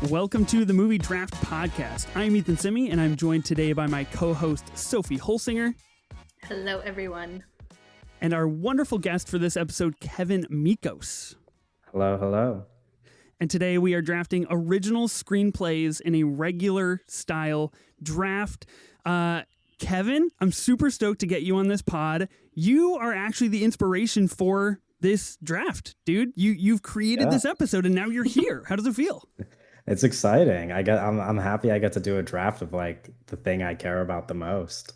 Welcome to the Movie Draft Podcast. I'm Ethan Simi, and I'm joined today by my co-host, Sophie Holsinger. Hello, everyone. And our wonderful guest for this episode, Kevin Mikos. Hello, hello. And today we are drafting original screenplays in a regular style draft. Kevin, I'm super stoked to get you on this pod. You are actually the inspiration for this draft, dude. You've created this episode, and now you're here. How does it feel? It's exciting. I'm happy I get to do a draft of like the thing I care about the most.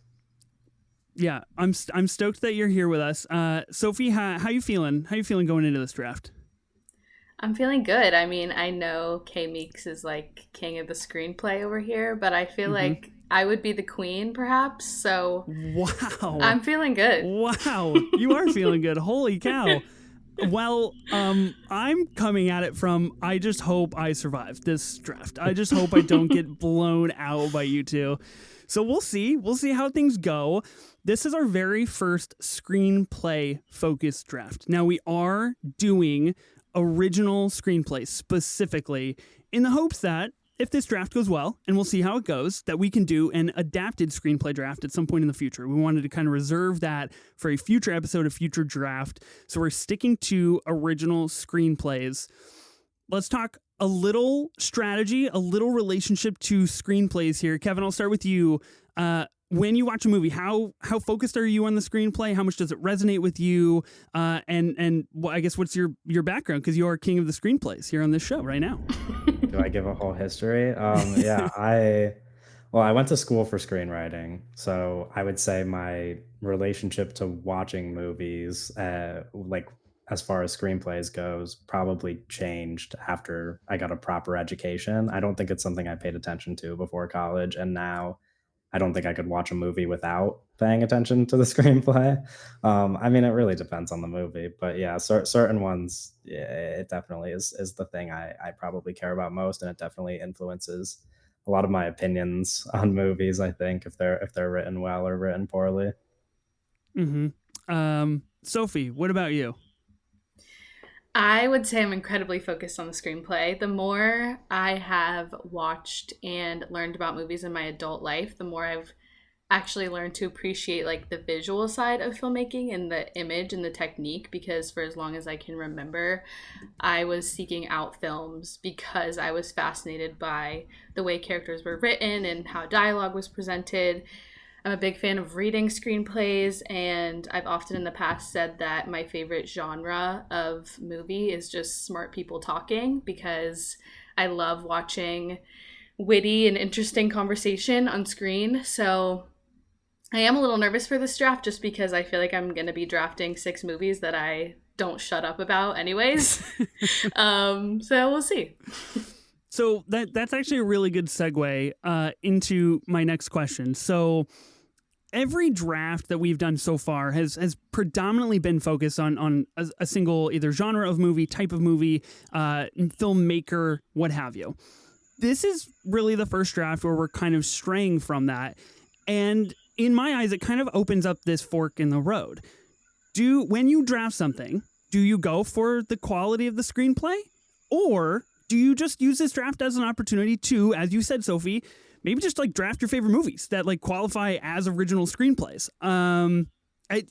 Yeah, I'm stoked that you're here with us. Sophie, how you feeling? How you feeling going into this draft? I'm feeling good. I mean, I know K Meeks is like king of the screenplay over here, but I feel like I would be the queen, perhaps. So wow, I'm feeling good. Wow, you are feeling good. Holy cow. Well, I'm coming at it from, I just hope I survive this draft. I just hope I don't get blown out by you two. So we'll see. We'll see how things go. This is our very first screenplay focused draft. Now, we are doing original screenplays specifically in the hopes that if this draft goes well, and we'll see how it goes, that we can do an adapted screenplay draft at some point in the future. We wanted to kind of reserve that for a future episode, a future draft. So we're sticking to original screenplays. Let's talk a little strategy, a little relationship to screenplays here. Kevin, I'll start with you. When you watch a movie, how focused are you on the screenplay? How much does it resonate with you? And well, I guess what's your background? Because you are king of the screenplays here on this show right now. Do I give a whole history? Yeah, I went to school for screenwriting, so I would say my relationship to watching movies, like as far as screenplays goes, probably changed after I got a proper education. I don't think it's something I paid attention to before college, and now I don't think I could watch a movie without paying attention to the screenplay. I mean, it really depends on the movie, but yeah, certain ones, yeah, it definitely is the thing I probably care about most, and it definitely influences a lot of my opinions on movies. I think if they're written well or written poorly. Sophie, what about you? I would say I'm incredibly focused on the screenplay. The more I have watched and learned about movies in my adult life, the more I've actually learned to appreciate like the visual side of filmmaking and the image and the technique, because for as long as I can remember, I was seeking out films because I was fascinated by the way characters were written and how dialogue was presented. I'm a big fan of reading screenplays, and I've often in the past said that my favorite genre of movie is just smart people talking, because I love watching witty and interesting conversation on screen. So I am a little nervous for this draft just because I feel like I'm going to be drafting 6 movies that I don't shut up about anyways. So we'll see. So that's actually a really good segue into my next question. So every draft that we've done so far has predominantly been focused on a single either genre of movie, type of movie, filmmaker, what have you. This is really the first draft where we're kind of straying from that. And in my eyes, it kind of opens up this fork in the road. When you draft something, do you go for the quality of the screenplay? Or do you just use this draft as an opportunity to, as you said, Sophie, maybe just like draft your favorite movies that like qualify as original screenplays?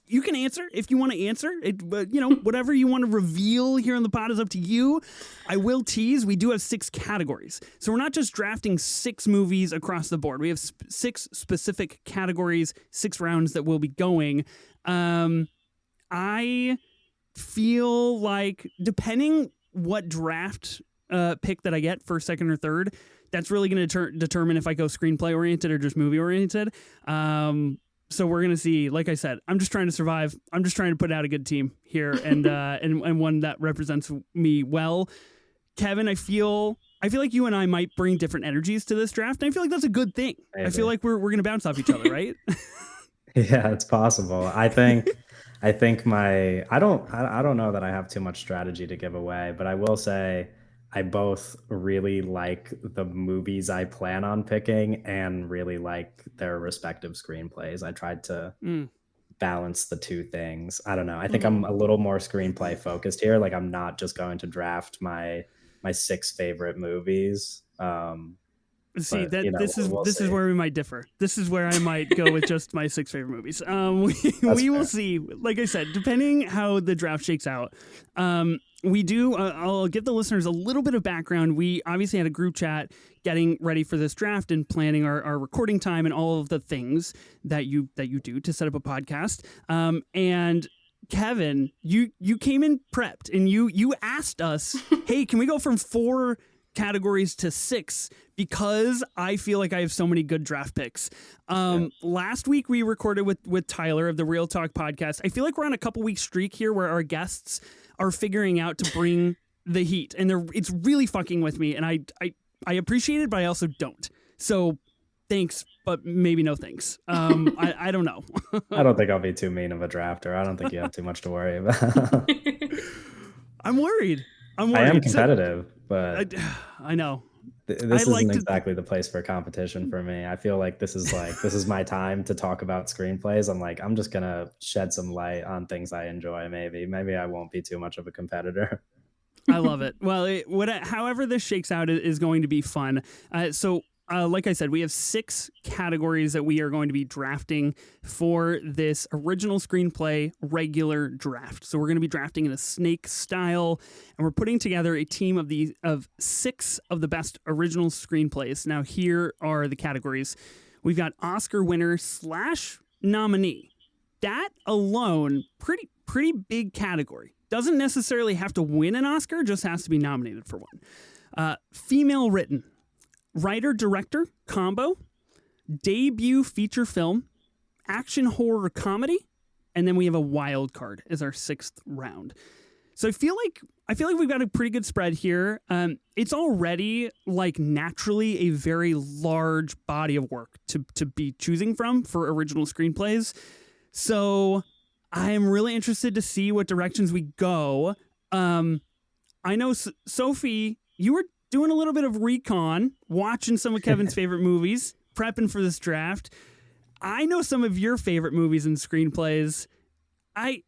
You can answer if you want to answer it, but whatever you want to reveal here on the pod is up to you. I will tease, we do have 6 categories. So we're not just drafting 6 movies across the board. We have 6 specific categories, 6 rounds that we'll be going. I feel like depending what draft pick that I get, first, second, or third, that's really going to determine if I go screenplay oriented or just movie oriented. So we're going to see. Like I said, I'm just trying to survive. I'm just trying to put out a good team here and and one that represents me well. Kevin, I feel like you and I might bring different energies to this draft, and I feel like that's a good thing. Maybe. I feel like we're going to bounce off each other, right? Yeah, it's possible. I think I don't know that I have too much strategy to give away, but I will say I both really like the movies I plan on picking and really like their respective screenplays. I tried to balance the two things. I don't know. I think I'm a little more screenplay focused here. Like I'm not just going to draft my 6 favorite movies. See but that we'll this is see. where we might differ. This is where I might go with just my 6 favorite movies. That's We will fair. see. Like I said, depending how the draft shakes out. We do. I'll give the listeners a little bit of background. We obviously had a group chat getting ready for this draft and planning our recording time and all of the things that you do to set up a podcast. And Kevin, you came in prepped and you asked us, hey, can we go from 4 categories to 6 because I feel like I have so many good draft picks. Last week we recorded with Tyler of the Real Talk podcast. I feel like we're on a couple week streak here where our guests are figuring out to bring the heat, and it's really fucking with me, and I appreciate it, but I also don't. So thanks, but maybe no thanks. I don't know. I don't think I'll be too mean of a drafter. I don't think you have too much to worry about. I'm worried. I am competitive, but I know. This I isn't like to- exactly the place for competition for me. I feel like this is my time to talk about screenplays. I'm just gonna shed some light on things I enjoy. Maybe I won't be too much of a competitor. I love it. Well, however this shakes out is going to be fun. Like I said, we have 6 categories that we are going to be drafting for this original screenplay regular draft. So we're going to be drafting in a snake style, and we're putting together a team of 6 of the best original screenplays. Now, here are the categories. We've got Oscar winner / nominee. That alone, pretty big category. Doesn't necessarily have to win an Oscar, just has to be nominated for one. Female written. Writer-director combo, debut feature film, action horror comedy, and then we have a wild card as our 6th round. So I feel like we've got a pretty good spread here. It's already like naturally a very large body of work to be choosing from for original screenplays. So I am really interested to see what directions we go. I know Sophie, you were doing a little bit of recon, watching some of Kevin's favorite movies, prepping for this draft. I know some of your favorite movies and screenplays. I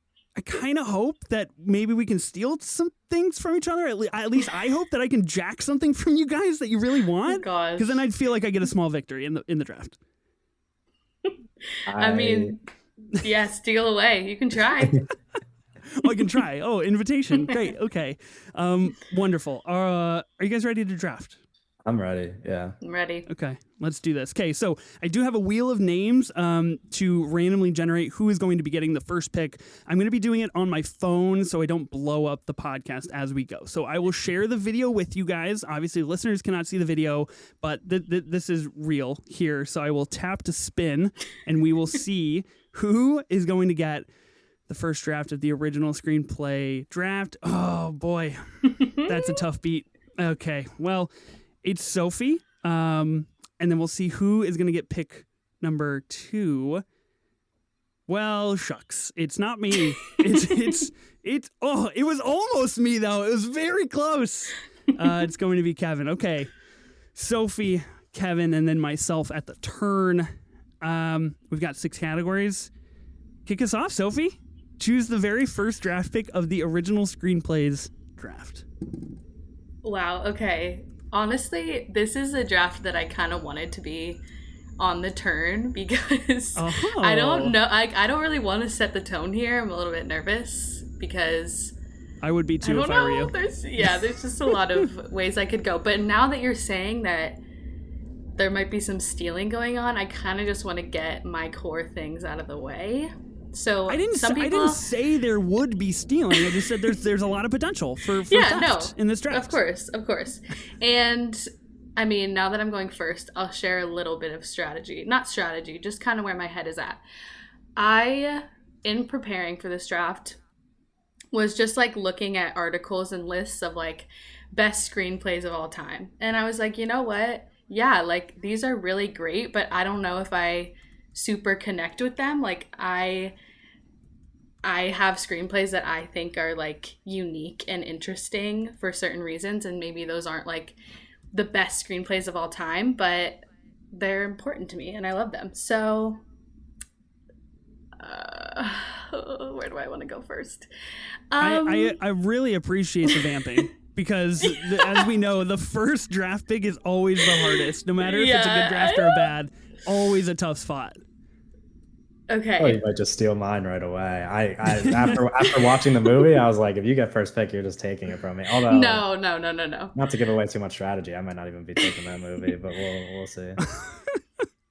kind of hope that maybe we can steal some things from each other. At least I hope that I can jack something from you guys that you really want. Because then I'd feel like I get a small victory in the draft. I mean, yeah, steal away. You can try. Oh, I can try. Oh, invitation. Great. Okay. Wonderful. Are you guys ready to draft? I'm ready. Yeah. I'm ready. Okay, let's do this. Okay, so I do have a wheel of names to randomly generate who is going to be getting the first pick. I'm going to be doing it on my phone so I don't blow up the podcast as we go. So I will share the video with you guys. Obviously, listeners cannot see the video, but this is real here. So I will tap to spin, and we will see who is going to get the first draft of the original screenplay draft. Oh, boy. That's a tough beat. Okay, well, it's Sophie, and then we'll see who is going to get pick number 2. Well, shucks, it's not me. It was almost me though. It was very close. It's going to be Kevin. Okay, Sophie, Kevin, and then myself at the turn. We've got 6 categories. Kick us off, Sophie. Choose the very first draft pick of the original screenplays draft. Wow. Okay. Honestly, this is a draft that I kind of wanted to be on the turn because I don't know. I don't really want to set the tone here. I'm a little bit nervous because I would be too if I were you. There's just a lot of ways I could go. But now that you're saying that there might be some stealing going on, I kind of just want to get my core things out of the way. So I didn't say there would be stealing. I just said there's a lot of potential for theft in this draft. Of course. And I mean, now that I'm going first, I'll share a little bit of strategy. Not strategy, just kind of where my head is at. I, in preparing for this draft, was just like looking at articles and lists of like best screenplays of all time. And I was like, you know what? Yeah, like these are really great, but I don't know if I super connect with them. Like I have screenplays that I think are like unique and interesting for certain reasons, and maybe those aren't like the best screenplays of all time, but they're important to me and I love them. So where do I want to go first? I really appreciate the vamping because as we know, the first draft pick is always the hardest. No matter if it's a good draft or a bad, always a tough spot. Okay. Oh, you might just steal mine right away. I after watching the movie, I was like, if you get first pick, you're just taking it from me. Although no. Not to give away too much strategy, I might not even be taking that movie, but we'll see.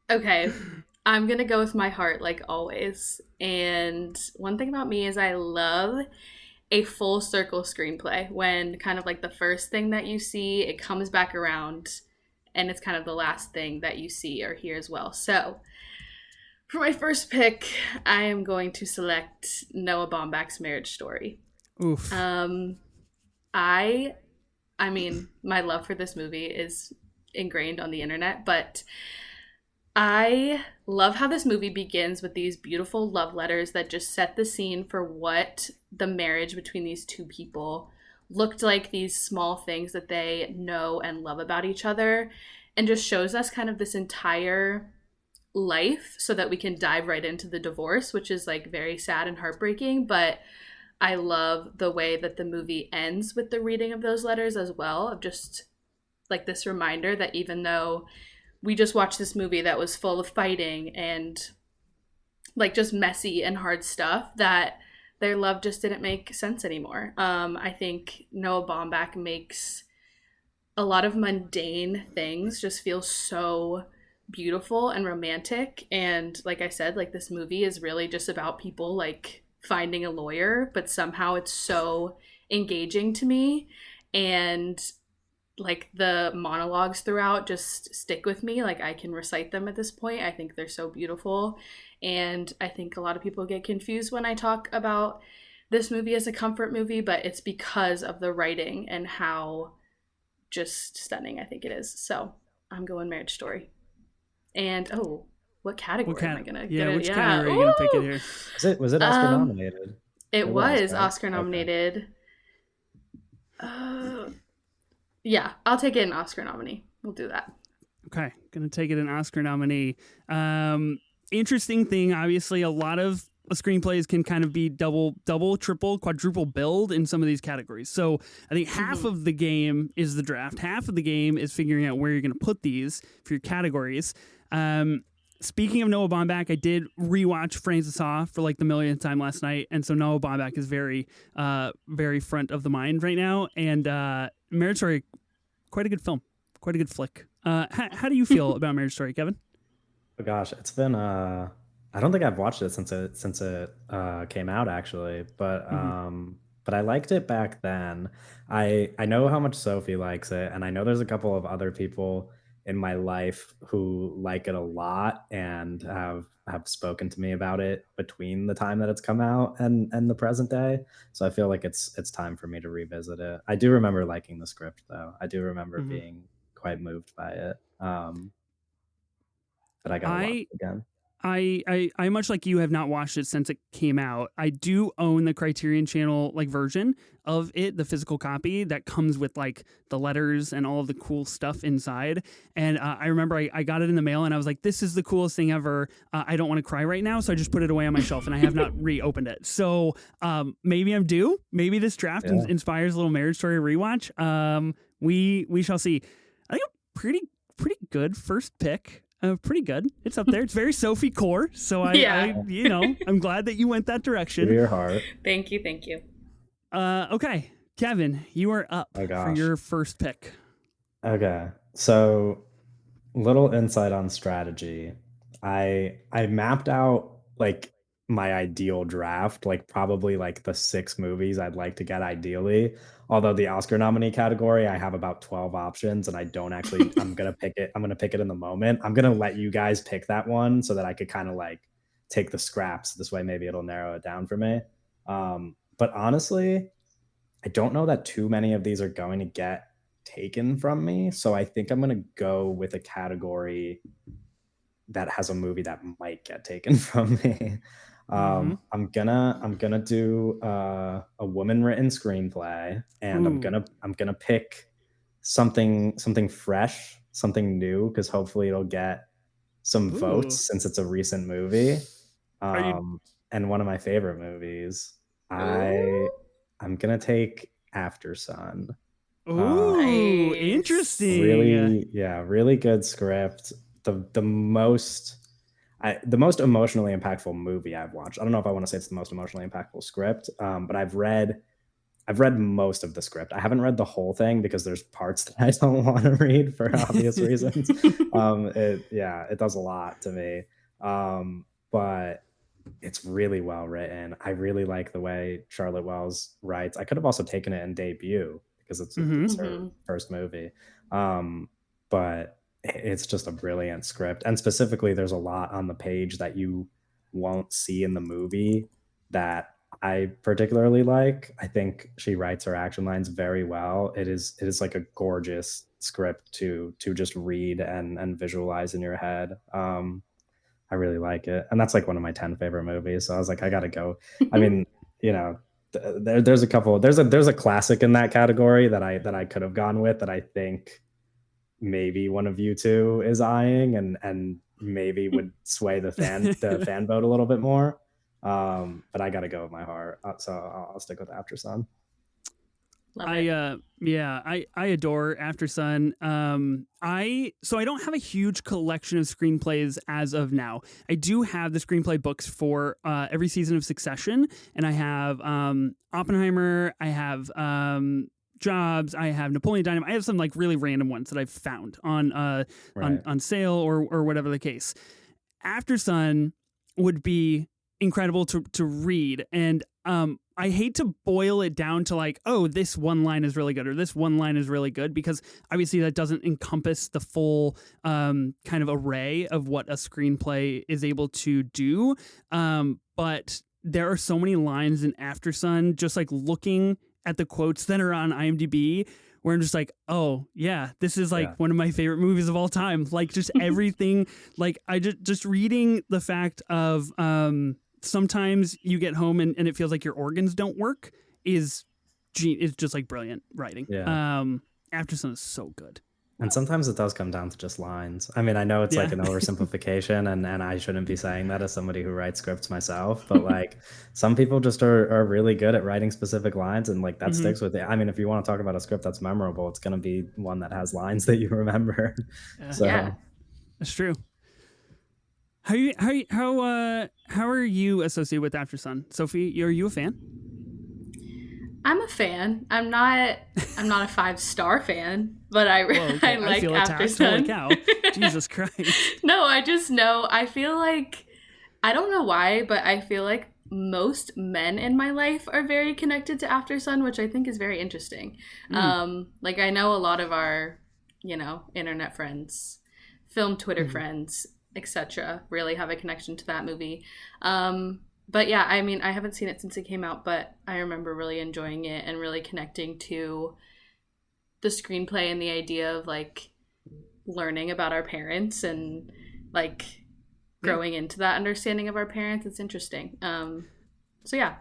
Okay. I'm going to go with my heart like always. And one thing about me is I love a full circle screenplay when kind of like the first thing that you see, it comes back around and it's kind of the last thing that you see or hear as well. So for my first pick, I am going to select Noah Baumbach's Marriage Story. Oof. I mean, my love for this movie is ingrained on the internet, but I love how this movie begins with these beautiful love letters that just set the scene for what the marriage between these two people looked like, these small things that they know and love about each other, and just shows us kind of this entire life so that we can dive right into the divorce, which is like very sad and heartbreaking. But I love the way that the movie ends with the reading of those letters as well, of just like this reminder that even though we just watched this movie that was full of fighting and like just messy and hard stuff, that their love just didn't make sense anymore. I think Noah Baumbach makes a lot of mundane things just feel so beautiful and romantic. And like I said, like this movie is really just about people like finding a lawyer, but somehow it's so engaging to me. And like the monologues throughout just stick with me. Like I can recite them at this point. I think they're so beautiful. And I think a lot of people get confused when I talk about this movie as a comfort movie, but it's because of the writing and how just stunning I think it is. So I'm going Marriage Story. And what category am I gonna get it? Which category are you gonna pick it here? Was it Oscar nominated? It was right? Oscar nominated. Yeah, I'll take it an Oscar nominee. We'll do that. Okay, gonna take it an Oscar nominee. Interesting thing, obviously, a lot of screenplays can kind of be double, triple, quadruple billed in some of these categories. So I think half of the game is the draft. Half of the game is figuring out where you're going to put these for your categories. Speaking of Noah Baumbach, I did rewatch Frances Ha for like the millionth time last night. And so Noah Baumbach is very, very front of the mind right now. And Marriage Story, quite a good film, quite a good flick. How do you feel about Marriage Story, Kevin? Oh gosh, it's been I don't think I've watched it since it came out actually, but I liked it back then. I know how much Sophie likes it, and I know there's a couple of other people in my life who like it a lot and have spoken to me about it between the time that it's come out and the present day. So I feel like it's time for me to revisit it. I do remember liking the script though. I do remember being quite moved by it. But I gotta watch it again. I much like you have not watched it since it came out. I do own the Criterion Channel like version of it, the physical copy that comes with like the letters and all of the cool stuff inside. And I remember I got it in the mail and I was like, this is the coolest thing ever. I don't want to cry right now. So I just put it away on my shelf and I have not reopened it. So maybe I'm due. Maybe this draft inspires a little Marriage Story rewatch. We shall see. I think a pretty good first pick. Pretty good. It's up there. It's very Sophie core. So I'm glad that you went that direction. To your heart. Thank you. Okay, Kevin, you are up for your first pick. Okay, so little insight on strategy. I mapped out like my ideal draft, like probably like the 6 movies I'd like to get ideally. Although the Oscar nominee category, I have about 12 options and I don't actually, I'm going to pick it in the moment. I'm going to let you guys pick that one so that I could kind of like take the scraps. This way, maybe it'll narrow it down for me. But honestly, I don't know that too many of these are going to get taken from me. So I think I'm going to go with a category that has a movie that might get taken from me. I'm gonna do a woman written screenplay, and I'm gonna pick something fresh, something new, because hopefully it'll get some votes since it's a recent movie. And one of my favorite movies. I'm gonna take After Sun. Ooh, Nice. interesting. Really good script. The most emotionally impactful movie I've watched. I don't know if I want to say it's the most emotionally impactful script, but I've read most of the script. I haven't read the whole thing because there's parts that I don't want to read for obvious reasons. It does a lot to me. But it's really well written. I really like the way Charlotte Wells writes. I could have also taken it in debut because Hmm. it's her first movie. But it's just a brilliant script. And specifically, there's a lot on the page that you won't see in the movie that I particularly like. I think she writes her action lines very well. It is like a gorgeous script to just read and visualize in your head. I really like it, and that's like one of my 10 favorite movies. So I was like, I gotta go. I mean, you know, there's a couple. There's a classic in that category that I could have gone with that I think maybe one of you two is eyeing and maybe would sway the fan vote a little bit more. But I got to go with my heart, so I'll stick with After Sun. Love it. I adore After Sun. I don't have a huge collection of screenplays as of now. I do have the screenplay books for every season of Succession, and I have Oppenheimer, I have Jobs, I have Napoleon Dynamite. I have some like really random ones that I've found on Right. on sale or whatever the case. After Sun would be incredible to read, and I hate to boil it down to like, oh, this one line is really good or this one line is really good, because obviously that doesn't encompass the full kind of array of what a screenplay is able to do. But there are so many lines in After Sun, just like looking at the quotes that are on IMDb, where I'm just like, oh yeah, this is like Yeah. one of my favorite movies of all time. Like just everything, like I just reading the fact of sometimes you get home and it feels like your organs don't work is just like brilliant writing. Yeah. After Sun is so good. And sometimes it does come down to just lines. I mean, I know it's like Yeah. an oversimplification, and I shouldn't be saying that as somebody who writes scripts myself, but like some people just are really good at writing specific lines, and like that Hmm. sticks with it. I mean, if you want to talk about a script that's memorable, it's going to be one that has lines that you remember. Yeah, Yeah. So that's true. How are you associated with After Sun, Sophie? Are you a fan? I'm a fan. I'm not a 5-star fan, but Whoa, okay. I I like feel After attacked. Holy Sun. cow! Jesus Christ! No, I just know. I feel like I don't know why, but I feel like most men in my life are very connected to After Sun, which I think is very interesting. Like I know a lot of our, internet friends, film Twitter Mhm. friends, etc., really have a connection to that movie. But yeah, I mean, I haven't seen it since it came out, but I remember really enjoying it and really connecting to the screenplay and the idea of like learning about our parents and like growing into that understanding of our parents. It's interesting. So yeah.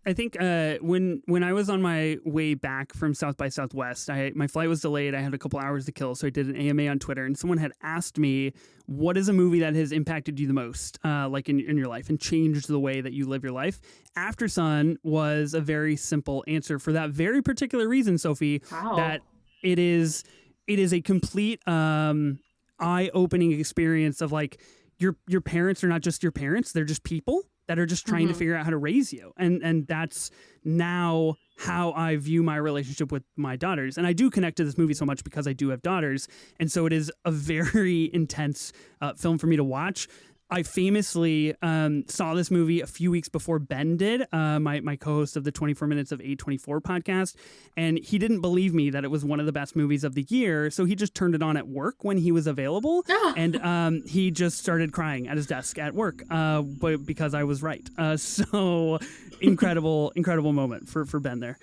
I think when I was on my way back from South by Southwest, my flight was delayed. I had a couple hours to kill, so I did an AMA on Twitter, and someone had asked me, "What is a movie that has impacted you the most, like in your life, and changed the way that you live your life?" After Sun was a very simple answer for that very particular reason, Sophie. Wow. That it is a complete eye-opening experience of like your parents are not just your parents; they're just people that are just trying to figure out how to raise you. And that's now how I view my relationship with my daughters. And I do connect to this movie so much because I do have daughters. And so it is a very intense film for me to watch. I famously saw this movie a few weeks before Ben did, my co-host of the 24 Minutes of A24 podcast, and he didn't believe me that it was one of the best movies of the year, so he just turned it on at work when he was available, and he just started crying at his desk at work, but because I was right. So incredible moment for Ben there.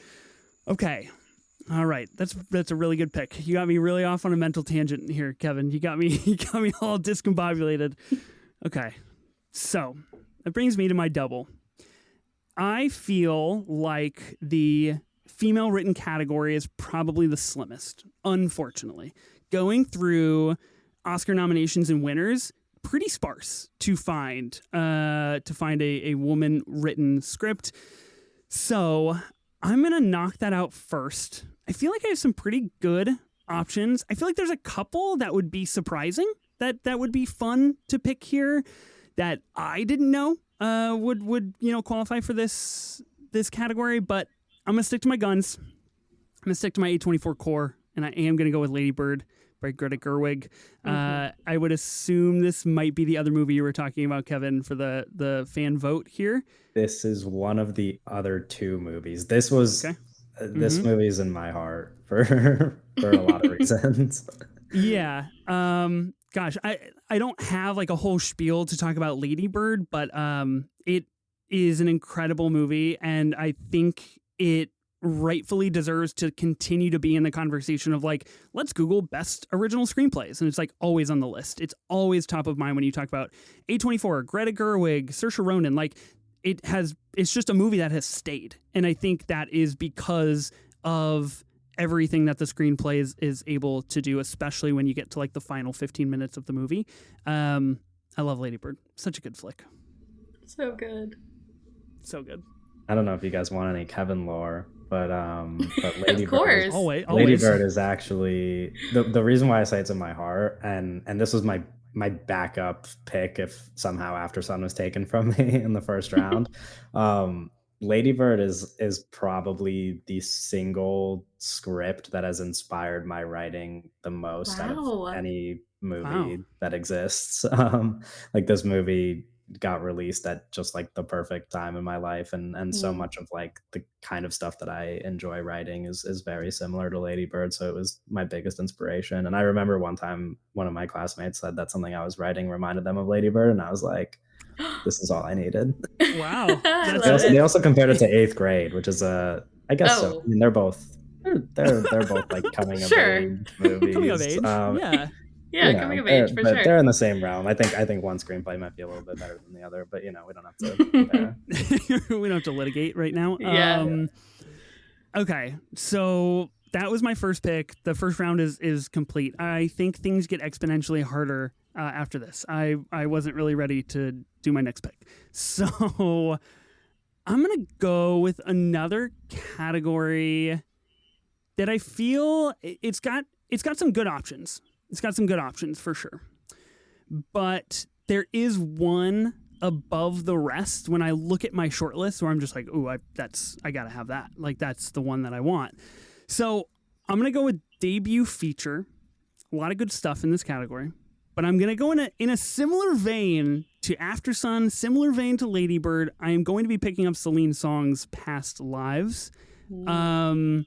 Okay. All right, that's a really good pick. You got me really off on a mental tangent here, Kevin. You got me all discombobulated. Okay, so that brings me to my double. I feel like the female written category is probably the slimmest, unfortunately. Going through Oscar nominations and winners, pretty sparse to find a woman written script. So I'm gonna knock that out first I feel like I have some pretty good options. I feel like there's a couple that would be surprising that would be fun to pick here that I didn't know would qualify for this category. But I'm gonna stick to my guns. I'm gonna stick to my A24 core, and I am gonna go with Lady Bird by Greta Gerwig. I would assume this might be the other movie you were talking about, Kevin, for the fan vote here. This is one of the other two movies. This was Okay. this movie is in my heart for a lot of reasons. Yeah. Gosh, I don't have like a whole spiel to talk about Lady Bird, but it is an incredible movie, and I think it rightfully deserves to continue to be in the conversation of like, let's Google best original screenplays, and it's like always on the list. It's always top of mind when you talk about A24, Greta Gerwig, Saoirse Ronan. Like it's just a movie that has stayed, and I think that is because of everything that the screenplay is able to do, especially when you get to like the final 15 minutes of the movie. I love Lady Bird. Such a good flick. So good. So good. I don't know if you guys want any Kevin lore, but Lady Of course. Bird, Always. Lady Bird is actually the reason why I say it's in my heart, and this was my backup pick if somehow After Sun was taken from me in the first round. Lady Bird is probably the single script that has inspired my writing the most out of Wow. any movie Wow. that exists. Like this movie got released at just like the perfect time in my life, and so much of like the kind of stuff that I enjoy writing is very similar to Lady Bird, so it was my biggest inspiration. And I remember one time one of my classmates said that something I was writing reminded them of Lady Bird, and I was like, this is all I needed. Wow. I That's love They it. also compared it to Eighth Grade, which is I guess so. Oh. I mean, they're both like coming of Sure. age movies. Coming of age. Yeah. Yeah, you know, coming of age for but sure. they're in the same realm. I think one screenplay might be a little bit better than the other, but we don't have to compare. We don't have to litigate right now. Yeah. Okay, so that was my first pick. The first round is complete. I think things get exponentially harder after this. I wasn't really ready to do my next pick, so I'm gonna go with another category that I feel it's got some good options. It's got some good options for sure, but there is one above the rest when I look at my short list where I'm just like, ooh, I gotta have that. Like that's the one that I want. So I'm gonna go with debut feature. A lot of good stuff in this category, but I'm gonna go in a similar vein to After Sun, similar vein to Lady Bird. I am going to be picking up Celine Song's Past Lives. I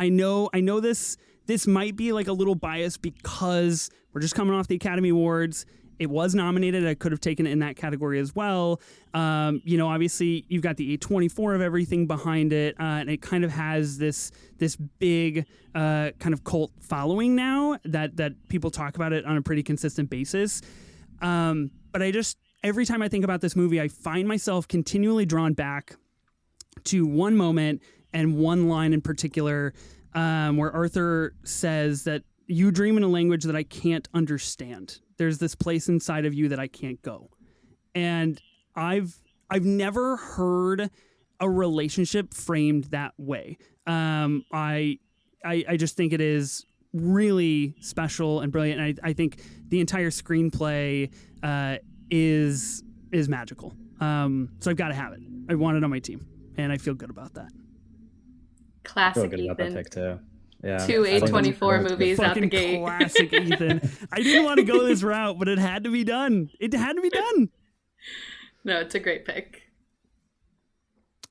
know this might be like a little biased because we're just coming off the Academy Awards. It was nominated. I could have taken it in that category as well. Obviously you've got the A24 of everything behind it, and it kind of has this big kind of cult following now that people talk about it on a pretty consistent basis. But every time I think about this movie, I find myself continually drawn back to one moment and one line in particular, where Arthur says that you dream in a language that I can't understand. There's this place inside of you that I can't go. And I've never heard a relationship framed that way. I just think it is really special and brilliant. And I think the entire screenplay is magical. So I've got to have it. I want it on my team, and I feel good about that. I feel Classic good about that Ethan. pick too. Yeah, Two I think that's A24 good. movies out the Fucking gate. classic Ethan. I didn't want to go this route, but it had to be done. It had to be done. No, it's a great pick.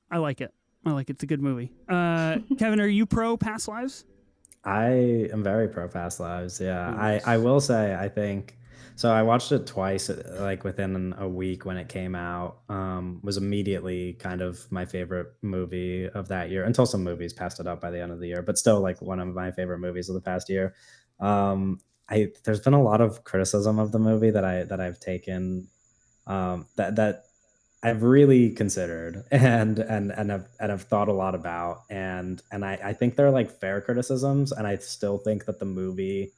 I like it. It's a good movie. Kevin, are you pro Past Lives? I am very pro Past Lives. Yeah, Nice. I will say I think so. I watched it twice, like within a week when it came out. Was immediately kind of my favorite movie of that year until some movies passed it up by the end of the year, but still like one of my favorite movies of the past year. There's been a lot of criticism of the movie that I've taken, that I've really considered and have thought a lot about, and I think they're like fair criticisms, and I still think that the movie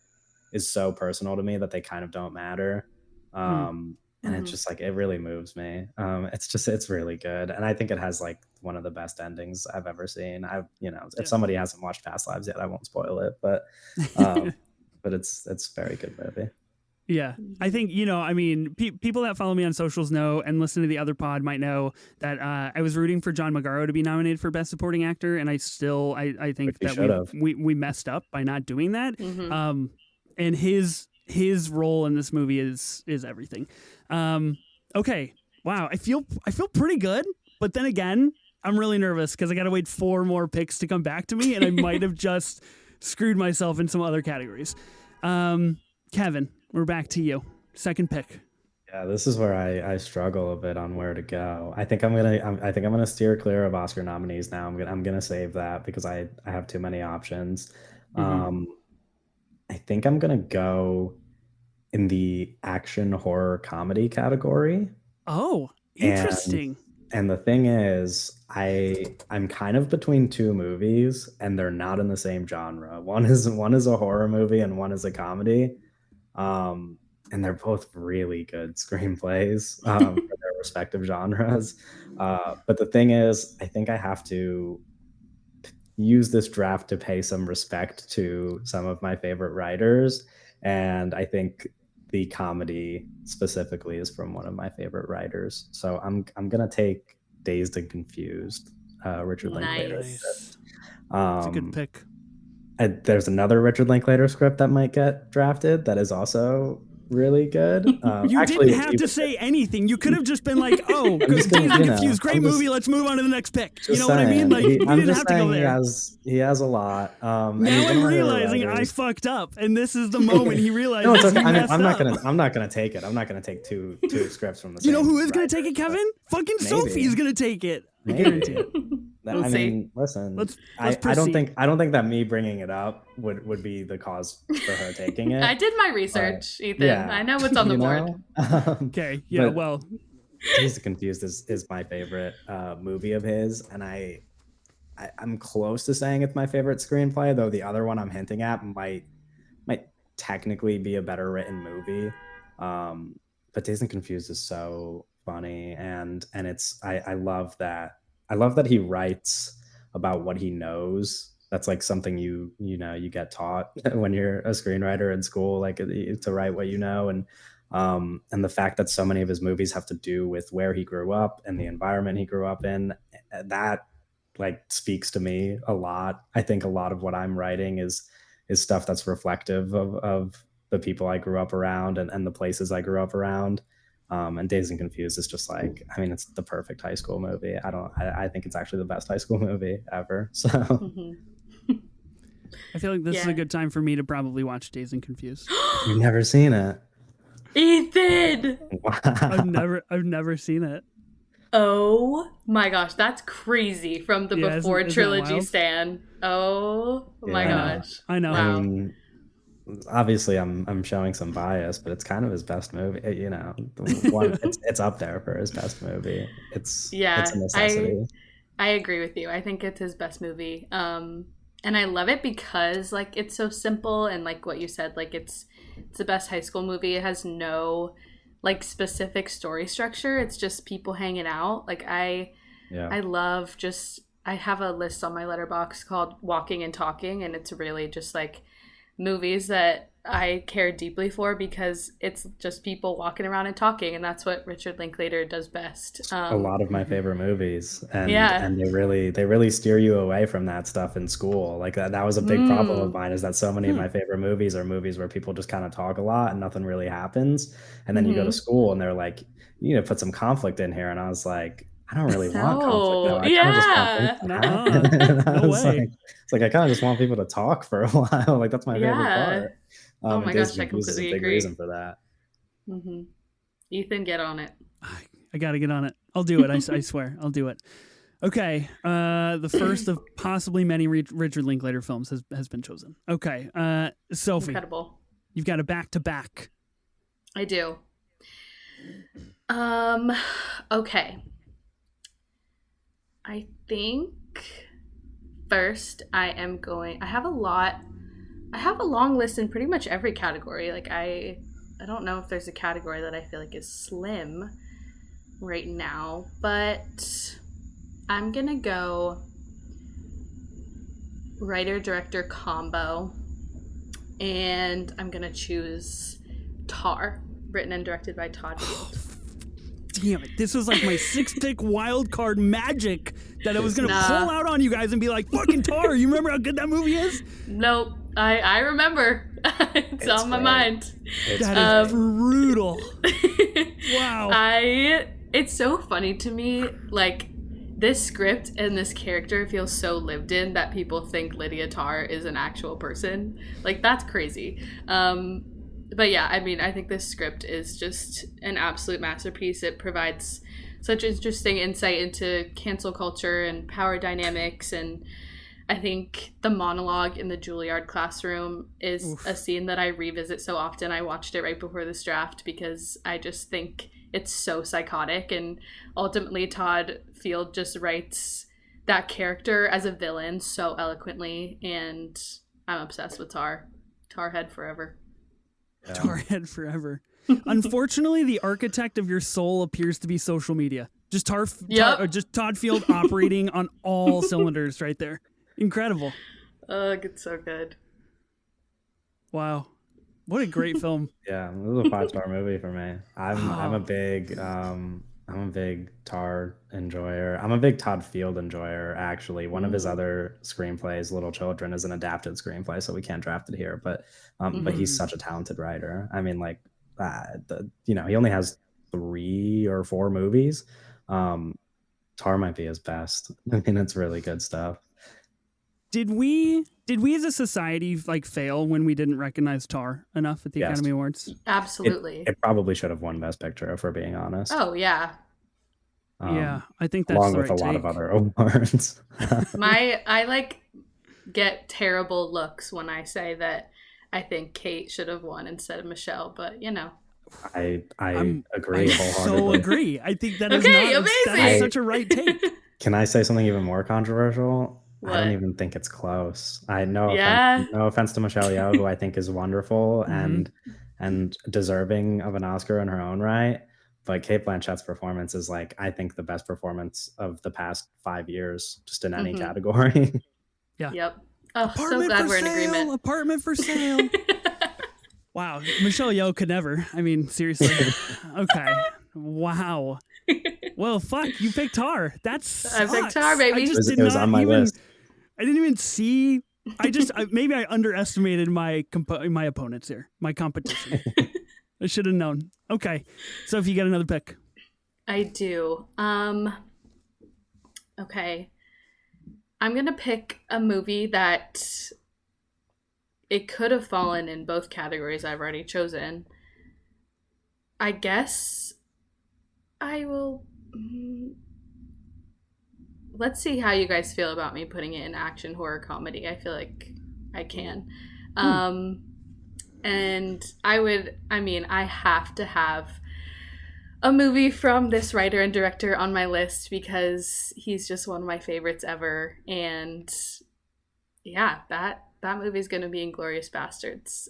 is so personal to me that they kind of don't matter. and it's Mhm. just like it really moves me. It's really good, and I think it has like one of the best endings I've ever seen. If Yeah. somebody hasn't watched Past Lives yet, I won't spoil it, um, but it's a very good movie. Yeah. I Mhm. think, I mean, people that follow me on socials know and listen to the other pod might know that I was rooting for John Magaro to be nominated for Best Supporting Actor. And I Which think he that should have. we messed up by not doing that. Mhm. And his role in this movie is everything. Okay. Wow. I feel pretty good. But then again, I'm really nervous because I got to wait 4 more picks to come back to me. And I might have just screwed myself in some other categories. Kevin, we're back to you. Second pick. Yeah, this is where I struggle a bit on where to go. I think I'm gonna steer clear of Oscar nominees now. I'm gonna save that because I have too many options. Mm-hmm. Um, I think I'm gonna go in the action horror comedy category. Oh, And interesting. the thing is, I'm kind of between 2 movies, and they're not in the same genre. One is a horror movie and one is a comedy. Um, and they're both really good screenplays, for their respective genres. But the thing is, I think I have to use this draft to pay some respect to some of my favorite writers, and I think the comedy specifically is from one of my favorite writers. So I'm gonna take Dazed and Confused, Richard Linklater. Nice. Nice. It's a good Um, pick. there's another Richard Linklater script that might get drafted that is also really good. You didn't Actually, have to say anything. You could have just been like, "Oh, I'm just gonna, Dazed and Confused, great I'm movie. Let's move on to the next pick." You just know what I mean? saying. Like, you I'm didn't just have to go saying there. he has a lot. And Now he's one I'm of my favorite realizing I writers. fucked up, and this is the moment he realizes No, it's okay. he I mean, messed up. I'm not gonna take it. I'm not gonna take two scripts from the You same. know who is going writer, to take it, but Kevin? Fucking maybe. Sophie's going to take it. I Maybe. guarantee it. We'll I see. mean, listen. Let's I proceed. don't think that me bringing it up would be the cause for her taking it. I did my research, Ethan. Yeah, I know what's on the you board. know? Okay. Yeah. But Well. Dazed and Confused is my favorite movie of his, and I'm close to saying it's my favorite screenplay, though the other one I'm hinting at might technically be a better written movie. But Dazed and Confused is so funny, and I love that. I love that he writes about what he knows. That's like something you get taught when you're a screenwriter in school, like to write what you know, and the fact that so many of his movies have to do with where he grew up and the environment he grew up in, that like speaks to me a lot. I think a lot of what I'm writing is stuff that's reflective of the people I grew up around and the places I grew up around. And Dazed and Confused is just like, I mean, it's the perfect high school movie. I think it's actually the best high school movie ever. So Mhm. I feel like this is Yeah. a good time for me to probably watch Dazed and Confused. you've never seen it. Ethan! Wow. I've never seen it. Oh my gosh, that's crazy from the Yeah, before isn't that trilogy wild? stan. Oh my Yeah. gosh. I know. I Wow. mean, obviously I'm showing some bias, but it's kind of his best movie. It's up there for his best movie. It's Yeah, a necessity. I agree with you. I think it's his best movie. And I love it because like it's so simple and like what you said, like it's the best high school movie. It has no like specific story structure. It's just people hanging out. Like I Yeah. love just I have a list on my letterbox called Walking and Talking, and it's really just like movies that I care deeply for because it's just people walking around and talking, and that's what Richard Linklater does best. A lot of my favorite movies, Yeah. and they really steer you away from that stuff in school. Like that was a big problem of Mm. mine, is that so many of Hmm. my favorite movies are movies where people just kind of talk a lot and nothing really happens. And then you go to Hmm. school and they're like, you need to put some conflict in here. And I was like, I don't really want conflict though. No. I kind of just want things Yeah. to Nuh-uh. happen. And I No was way. like, it's like I kind of just want people to talk for a while. Like that's my favorite Yeah. part. Oh And my Dazed gosh, I and Confused is a completely big reason agree. for that. Hmm. Ethan, get on it. I got to get on it. I'll do it. I swear. I'll do it. Okay. The first of possibly many Richard Linklater films has been chosen. Okay. Sophie, Incredible. you've got a back-to-back. I do. Okay. I think first I have a long list in pretty much every category. Like I I don't know if there's a category that I feel like is slim right now, but I'm gonna go writer-director combo, and I'm gonna choose Tar, written and directed by Todd Field. Damn it. This was like my 6-pick Wildcard magic that I was going to pull out on you guys and be like, fucking Tar, you remember how good that movie is? Nope. I remember. it's on my mind. That is brutal. Wow. It's so funny to me, like, this script and this character feels so lived in that people think Lydia Tarr is an actual person. Like, that's crazy. But yeah, I mean, I think this script is just an absolute masterpiece. It provides such interesting insight into cancel culture and power dynamics. And I think the monologue in the Juilliard classroom is a scene that I revisit so often. I watched it right before this draft because I just think it's so psychotic. And ultimately, Todd Field just writes that character as a villain so eloquently. And I'm obsessed with Tar. Tarhead forever. Yeah. Tarhead forever. Unfortunately, the architect of your soul appears to be social media. Just just Todd Field operating on all cylinders right there. Incredible. Ugh, it's so good. Wow. What a great film. Yeah, this is a 5-star movie for me. I'm a big Tar enjoyer. I'm a big Todd Field enjoyer, actually. One of his other screenplays, Little Children, is an adapted screenplay, so we can't draft it here. But he's such a talented writer. I mean, like, he only has 3 or 4 movies. Tar might be his best. I mean, it's really good stuff. Did we as a society like fail when we didn't recognize Tar enough at the Academy Awards? Absolutely. It probably should have won Best Picture, if we're being honest. Oh yeah. Yeah, I think that's along the with right a lot take. of other awards. I like get terrible looks when I say that I think Kate should have won instead of Michelle, but you know. I agree I wholeheartedly. so agree. I think that is amazing. That is such a right take. Can I say something even more controversial? What? I don't even think it's close. No offense to Michelle Yeoh, who I think is wonderful and deserving of an Oscar in her own right. But Cate Blanchett's performance is, like, I think the best performance of the past 5 years, just in any category. Yeah. Yep. Oh, so glad we're in agreement. Apartment for sale. Wow. Michelle Yeoh could never. I mean, seriously. Okay. Wow. Well, fuck. You picked Tar. That's I picked Tar, baby. It was on my list. I didn't even see. Maybe I underestimated my opponents here. My competition. I should have known. Okay. So if you get another pick. I do. Okay. I'm going to pick a movie that it could have fallen in both categories I've already chosen. I guess I will... Let's see how you guys feel about me putting it in action horror comedy. I feel like I can. And I have to have a movie from this writer and director on my list because he's just one of my favorites ever. And yeah, that movie is going to be Inglourious Bastards,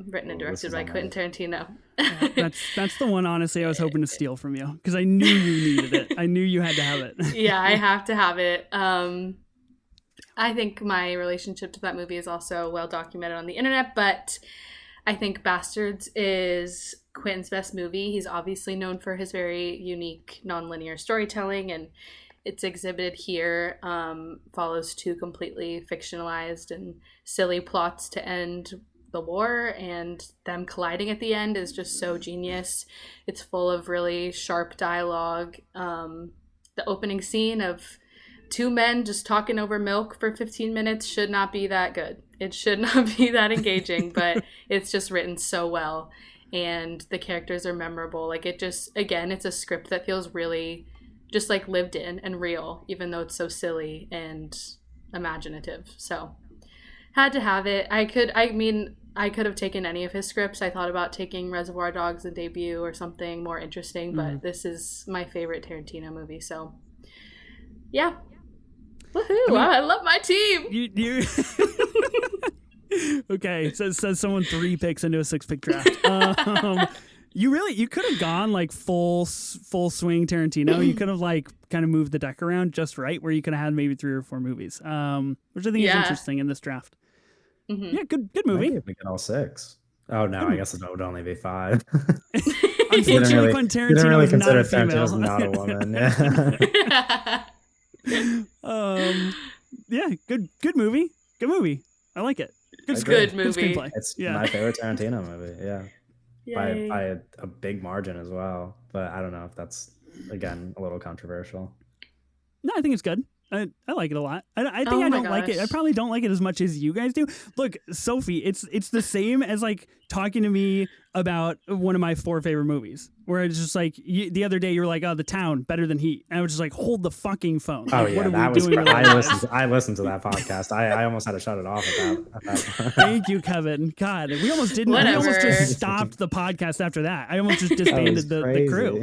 written and directed by Quentin Tarantino. Yeah, that's the one, honestly, I was hoping to steal from you because I knew you needed it. I knew you had to have it. Yeah, I have to have it. I think my relationship to that movie is also well documented on the internet, but I think Bastards is Quentin's best movie. He's obviously known for his very unique nonlinear storytelling, and it's exhibited here, follows 2 completely fictionalized and silly plots to end the war, and them colliding at the end is just so genius. It's full of really sharp dialogue. The opening scene of 2 men just talking over milk for 15 minutes should not be that good. It should not be that engaging, but it's just written so well, and the characters are memorable. Like, it just, again, it's a script that feels really just like lived in and real, even though it's so silly and imaginative. So had to have it. I could have taken any of his scripts. I thought about taking Reservoir Dogs and Debut or something more interesting, but this is my favorite Tarantino movie. So yeah. Woohoo! I love my team. You Okay, it says someone 3 picks into a 6-pick draft. You could have gone like full swing Tarantino. You could have like kind of moved the deck around just right, where you could have had maybe 3 or 4 movies, which I think is interesting in this draft. Mm-hmm. Yeah, good movie. Maybe we get all 6. Oh no, I guess it would only be 5. Unfortunately, Quentin Tarantino is not a female. Tarantino's not a woman. Yeah. Good movie. Good movie. I like it. Good movie. Good screenplay. It's my favorite Tarantino movie. Yeah. Yay. By a big margin as well. But I don't know if that's, again, a little controversial. No, I think it's good. I like it a lot. I think I don't like it. I probably don't like it as much as you guys do. Look, Sophie, it's the same as like talking to me about one of my 4 favorite movies, where it's just like the other day you were like, "Oh, The Town better than Heat," and I was just like, "Hold the fucking phone!" Oh like, yeah, what are we doing? I listened to that podcast. I almost had to shut it off at that. Thank you, Kevin. God, we almost didn't. Whatever. We almost just stopped the podcast after that. I almost just disbanded the crew.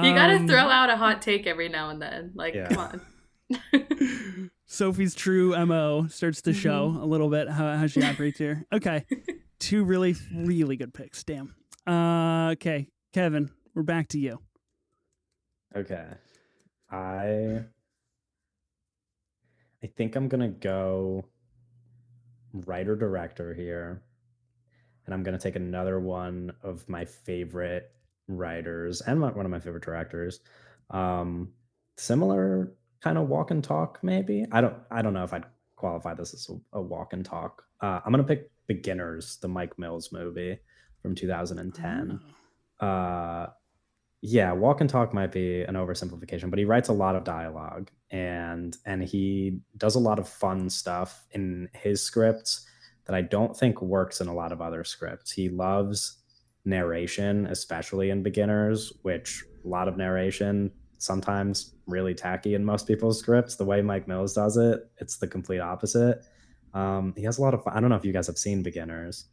You gotta throw out a hot take every now and then. Like, come on. Sophie's true MO starts to show a little bit how she operates here. Okay. 2 really, really good picks. Damn. Okay. Kevin, we're back to you. Okay. I think I'm gonna go writer-director here. And I'm gonna take another one of my favorite writers and one of my favorite directors. Similar kind of walk and talk, maybe. I don't know if I'd qualify this as a walk and talk. I'm gonna pick Beginners, the Mike Mills movie from 2010. Yeah, walk and talk might be an oversimplification, but he writes a lot of dialogue and he does a lot of fun stuff in his scripts that I don't think works in a lot of other scripts. He loves narration, especially in Beginners, which a lot of narration sometimes really tacky in most people's scripts. The way Mike Mills does it, it's the complete opposite. He has a lot of fun. I don't know if you guys have seen Beginners.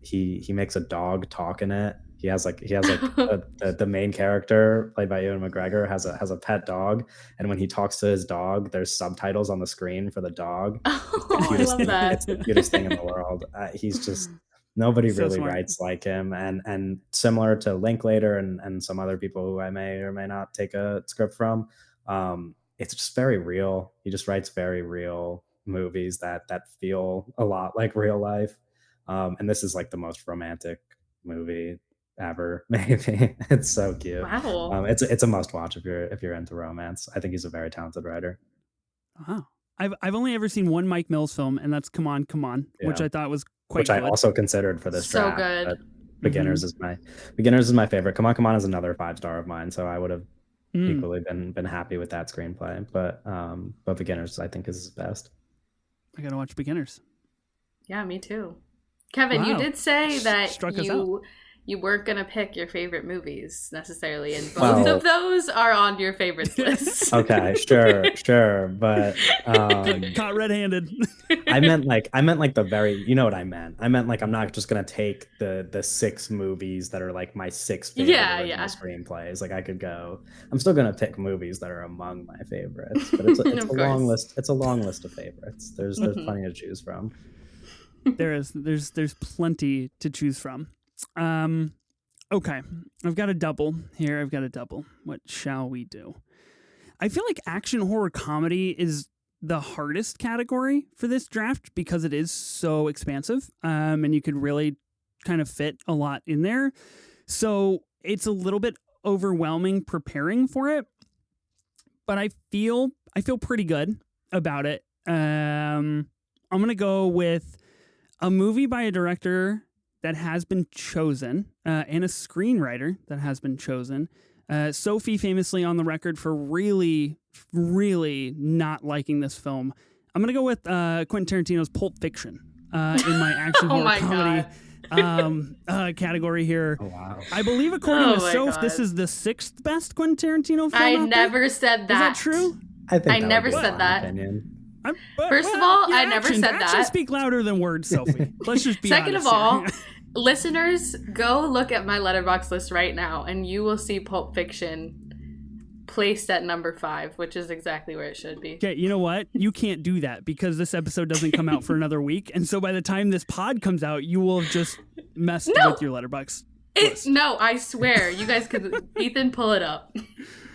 He makes a dog talk in it. He has the main character played by Ewan McGregor has a pet dog, and when he talks to his dog, there's subtitles on the screen for the dog. Oh, I love that. It's the cutest thing in the world. He's just nobody So really smart. writes like him, and similar to Linklater and some other people who I may or may not take a script from. It's just very real. He just writes very real movies that feel a lot like real life. And this is like the most romantic movie ever. Maybe it's so cute. Wow. It's a must watch if you're into romance. I think he's a very talented writer. Wow. I've only ever seen one Mike Mills film, and that's Come On, which Yeah. I thought was quite Which good. I also considered for this So draft. good. But Beginners is my favorite. Come On is another 5-star of mine, so I would have equally been happy with that screenplay. But Beginners I think is his best. I gotta watch Beginners. Yeah, me too. Kevin, you Wow. did say that Struck us out. you weren't gonna pick your favorite movies necessarily, and both Well- of those are on your favorites list. Okay, sure, but Caught red-handed. I meant like the very, you know what I meant. I meant like I'm not just gonna take the 6 movies that are like my 6 favorite original screenplays. Like I'm still gonna pick movies that are among my favorites, but it's a Of long course. list. It's a long list of favorites. There's plenty to choose from. There's plenty to choose from. Okay, I've got a double here. What shall we do? I feel like action horror comedy is the hardest category for this draft because it is so expansive, and you could really kind of fit a lot in there. So it's a little bit overwhelming preparing for it, but I feel pretty good about it. I'm gonna go with a movie by a director that has been chosen and a screenwriter that has been chosen. Sophie famously on the record for really, really not liking this film. I'm going to go with Quentin Tarantino's Pulp Fiction in my action horror comedy category here. Oh wow. I believe according to my Soph, God. this is the 6th best Quentin Tarantino film I out there. never said that. Is that true? I think I that would never be said my that. opinion. First of all, I never said actions that. speak louder than words, Sophie. Let's just be Second of honest all, here. listeners, go look at my letterbox list right now, and you will see Pulp Fiction placed at number 5, which is exactly where it should be. Okay, you know what? You can't do that because this episode doesn't come out for another week. And so by the time this pod comes out, you will have just messed with your Letterboxd list. No, I swear. You guys could, Ethan, pull it up.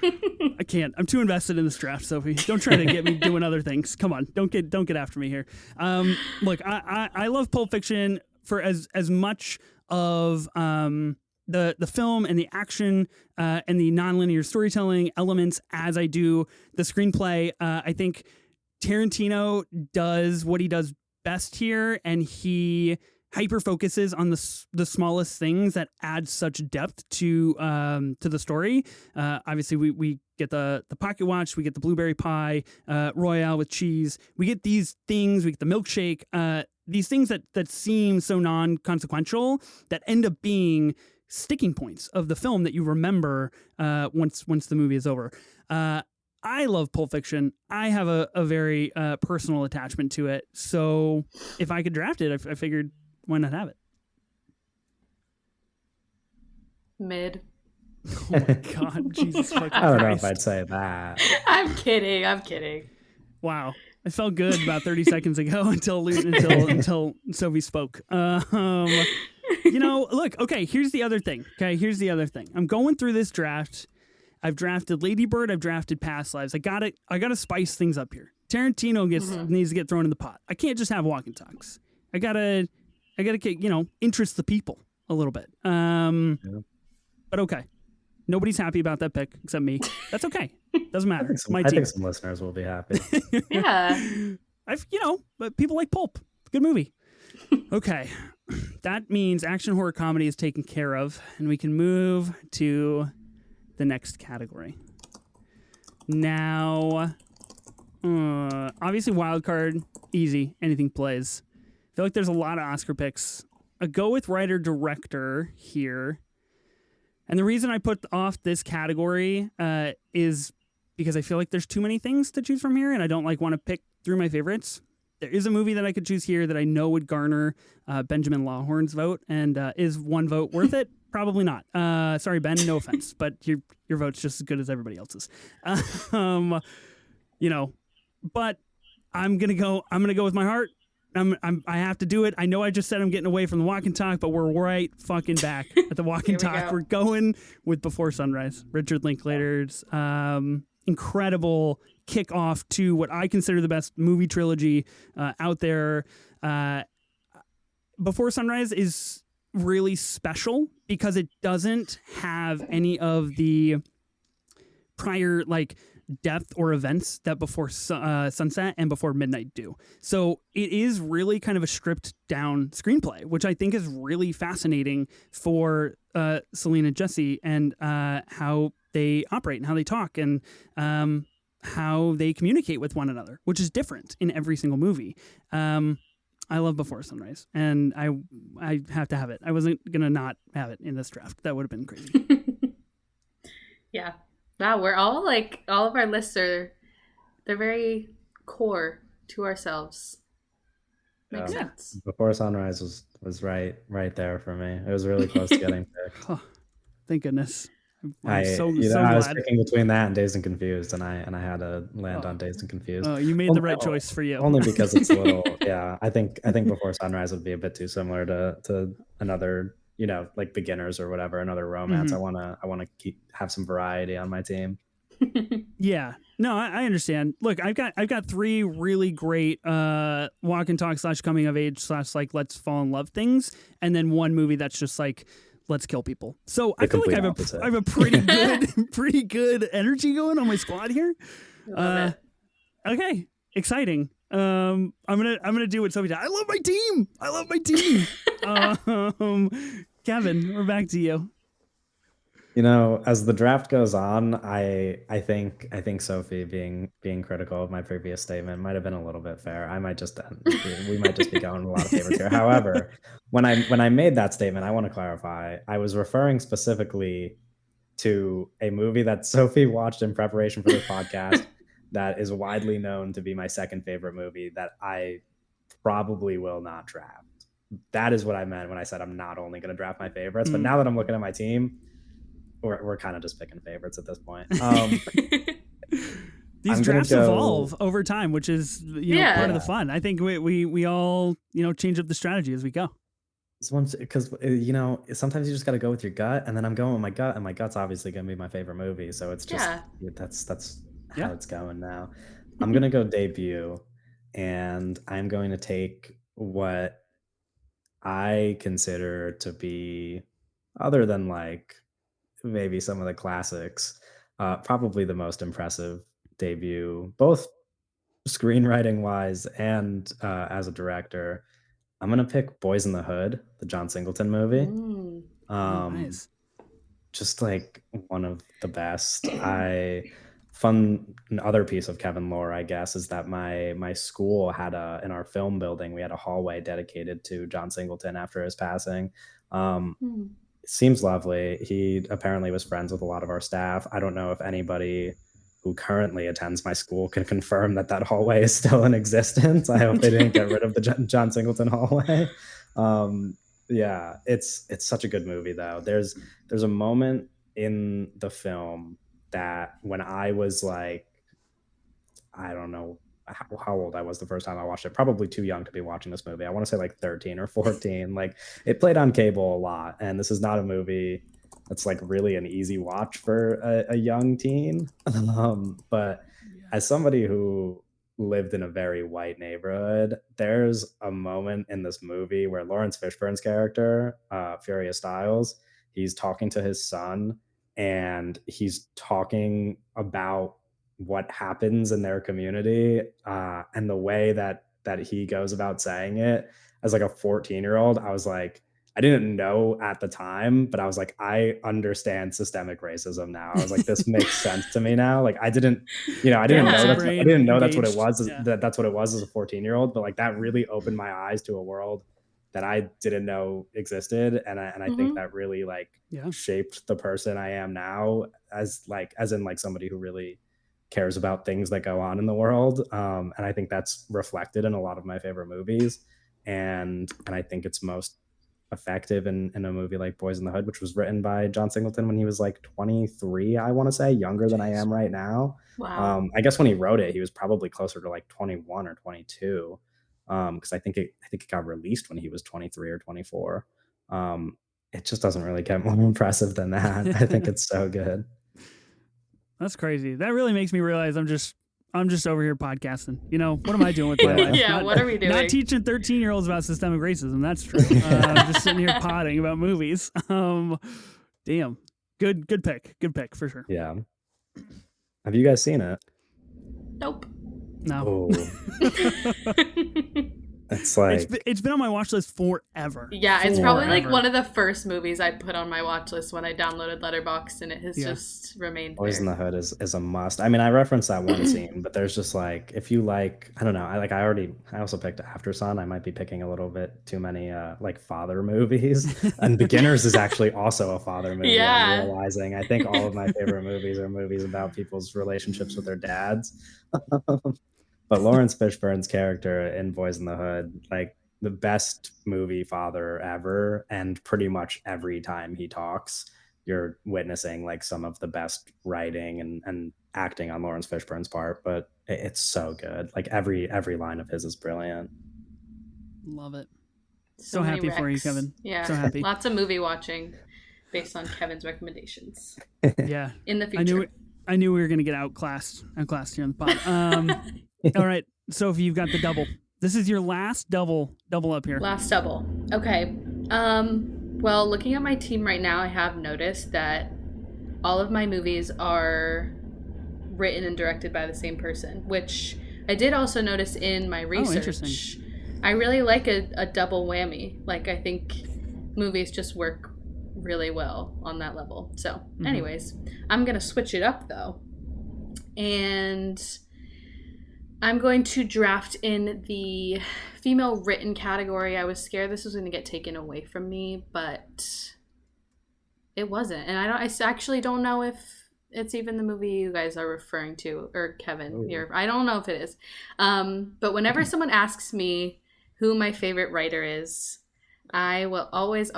I can't. I'm too invested in this draft, Sophie. Don't try to get me doing other things. Come on, don't get after me here. Look, I love Pulp Fiction for as much of the film and the action and the nonlinear storytelling elements as I do the screenplay. I think Tarantino does what he does best here, and he hyper focuses on the smallest things that add such depth to the story. Obviously, we get the pocket watch, we get the blueberry pie, Royale with cheese. We get these things. We get the milkshake. These things that seem so non-consequential that end up being sticking points of the film that you remember once the movie is over. I love Pulp Fiction. I have a very personal attachment to it. So if I could draft it, I figured, why not have it? Mid. Oh my God, Jesus fucking Christ. I don't know if I'd say that. I'm kidding. Wow. I felt good about 30 seconds ago until Sophie spoke. Look, okay, here's the other thing. I'm going through this draft. I've drafted Lady Bird. I've drafted Past Lives. I gotta spice things up here. Tarantino needs to get thrown in the pot. I can't just have walk and talks. I gotta interest the people a little bit. But okay. Nobody's happy about that pick except me. That's okay. Doesn't matter. I think some listeners will be happy. Yeah. But people like Pulp. Good movie. Okay. That means action horror comedy is taken care of, and we can move to the next category. Now, obviously Wildcard, easy. Anything plays. I feel like there's a lot of Oscar picks. I go with writer-director here. And the reason I put off this category is because I feel like there's too many things to choose from here, and I don't want to pick through my favorites. There is a movie that I could choose here that I know would garner Benjamin Lawhorn's vote, and is one vote worth it? Probably not. Sorry, Ben, no offense, but your vote's just as good as everybody else's. But I'm gonna go with my heart. I have to do it. I know I just said I'm getting away from the walk and talk, but we're right fucking back at the walk and talk. We're going with Before Sunrise. Richard Linklater's incredible kickoff to what I consider the best movie trilogy out there. Before Sunrise is really special because it doesn't have any of the prior depth or events that Before Sunset and Before Midnight do. So it is really kind of a stripped down screenplay, which I think is really fascinating for Celine and Jesse, and how they operate and how they talk and how they communicate with one another, which is different in every single movie. I love Before Sunrise, and I have to have it. I wasn't gonna not have it in this draft. That would have been crazy. Yeah. Wow, we're all all of our lists they're very core to ourselves. Makes sense. Before Sunrise was right there for me. It was really close to getting picked. Oh, thank goodness. I was picking between that and Dazed and Confused, and I had to land on Dazed and Confused. Oh, you made the right choice for you. Only because it's a little, yeah. I think Before Sunrise would be a bit too similar to another, Beginners or whatever, another romance. Mm-hmm. I want to have some variety on my team. Yeah, no, I understand. Look, I've got 3 really great walk and talk / coming of age / let's fall in love things, and then one movie that's just let's kill people. So I feel like I have a pretty good energy going on my squad here. Okay, exciting. I'm gonna do what Sophie did. I love my team. Kevin, we're back to you. As the draft goes on, I think Sophie being critical of my previous statement might have been a little bit fair. We might just be going a lot of favorites here. However, when I made that statement, I want to clarify. I was referring specifically to a movie that Sophie watched in preparation for this podcast that is widely known to be my second favorite movie that I probably will not draft. That is what I meant when I said I'm not only going to draft my favorites, but now that I'm looking at my team, we're kind of just picking favorites at this point. These drafts evolve over time, which is part of the fun. I think we all change up the strategy as we go. Because sometimes you just got to go with your gut, and then I'm going with my gut, and my gut's obviously going to be my favorite movie. So it's just that's how it's going now. I'm gonna go debut, and I'm going to take what I consider to be, other than like maybe some of the classics, probably the most impressive debut, both screenwriting wise and as a director. I'm gonna pick Boys in the Hood, the John Singleton movie. Nice. Just like one of the best. Another piece of Kevin lore, I guess, is that my school had in our film building, we had a hallway dedicated to John Singleton after his passing. Seems lovely. He apparently was friends with a lot of our staff. I don't know if anybody who currently attends my school can confirm that hallway is still in existence. I hope they didn't get rid of the John Singleton hallway. Yeah, it's such a good movie though. There's a moment in the film that when I was like, I don't know how old I was the first time I watched it, probably too young to be watching this movie. I want to say like 13 or 14. Like, it played on cable a lot, and this is not a movie that's like really an easy watch for a young teen. But as somebody who lived in a very white neighborhood, there's a moment in this movie where Lawrence Fishburne's character, Furious Styles, he's talking to his son, and he's talking about what happens in their community, and the way that he goes about saying it. As like a 14-year-old, I was like, I didn't know at the time, but I was like, I understand systemic racism now. I was like, this makes sense to me now. Like, I didn't know that's what it was. That's what it was as a 14-year-old. But like, that really opened my eyes to a world that I didn't know existed, and I think that really shaped the person I am now, as in somebody who really cares about things that go on in the world. And I think that's reflected in a lot of my favorite movies. And I think it's most effective in a movie like Boys in the Hood, which was written by John Singleton when he was like 23, I want to say, younger than I am right now. Wow. I guess when he wrote it, he was probably closer to like 21 or 22. Because I think it got released when he was 23 or 24. It just doesn't really get more impressive than that. I think it's so good. That's crazy. That really makes me realize I'm just over here podcasting. What am I doing with my life? Yeah, what are we doing? Not teaching 13-year-olds about systemic racism. That's true. I'm just sitting here potting about movies. Damn. Good pick. Good pick for sure. Yeah. Have you guys seen it? Nope. No. Oh. It's like it's been on my watch list forever. Yeah, it's probably like one of the first movies I put on my watch list when I downloaded Letterboxd, and it has just remained Boys in there. the Hood is a must. I mean, I referenced that one scene, but there's just like, if you like, I don't know, I also picked After Sun. I might be picking a little bit too many like father movies. And Beginners is actually also a father movie. Yeah. I'm realizing I think all of my favorite movies are movies about people's relationships with their dads. But Lawrence Fishburne's character in Boys in the Hood, like the best movie father ever, and pretty much every time he talks, you're witnessing like some of the best writing and acting on Lawrence Fishburne's part. But it's so good. Like every line of his is brilliant. Love it. So happy recs. For you, Kevin. Yeah, so happy. Lots of movie watching based on Kevin's recommendations. Yeah, in the future. I knew we were gonna get outclassed here on the pod. All right, Sophie, you've got the double. This is your last double up here. Last double. Okay. Well, looking at my team right now, I have noticed that all of my movies are written and directed by the same person, which I did also notice in my research. Oh, interesting. I really like a double whammy. Like, I think movies just work really well on that level. So, anyways, I'm going to switch it up, though. And I'm going to draft in the female written category. I was scared this was going to get taken away from me, but it wasn't. And I actually don't know if it's even the movie you guys are referring to, or Kevin here. I don't know if it is. But whenever someone asks me who my favorite writer is, I will always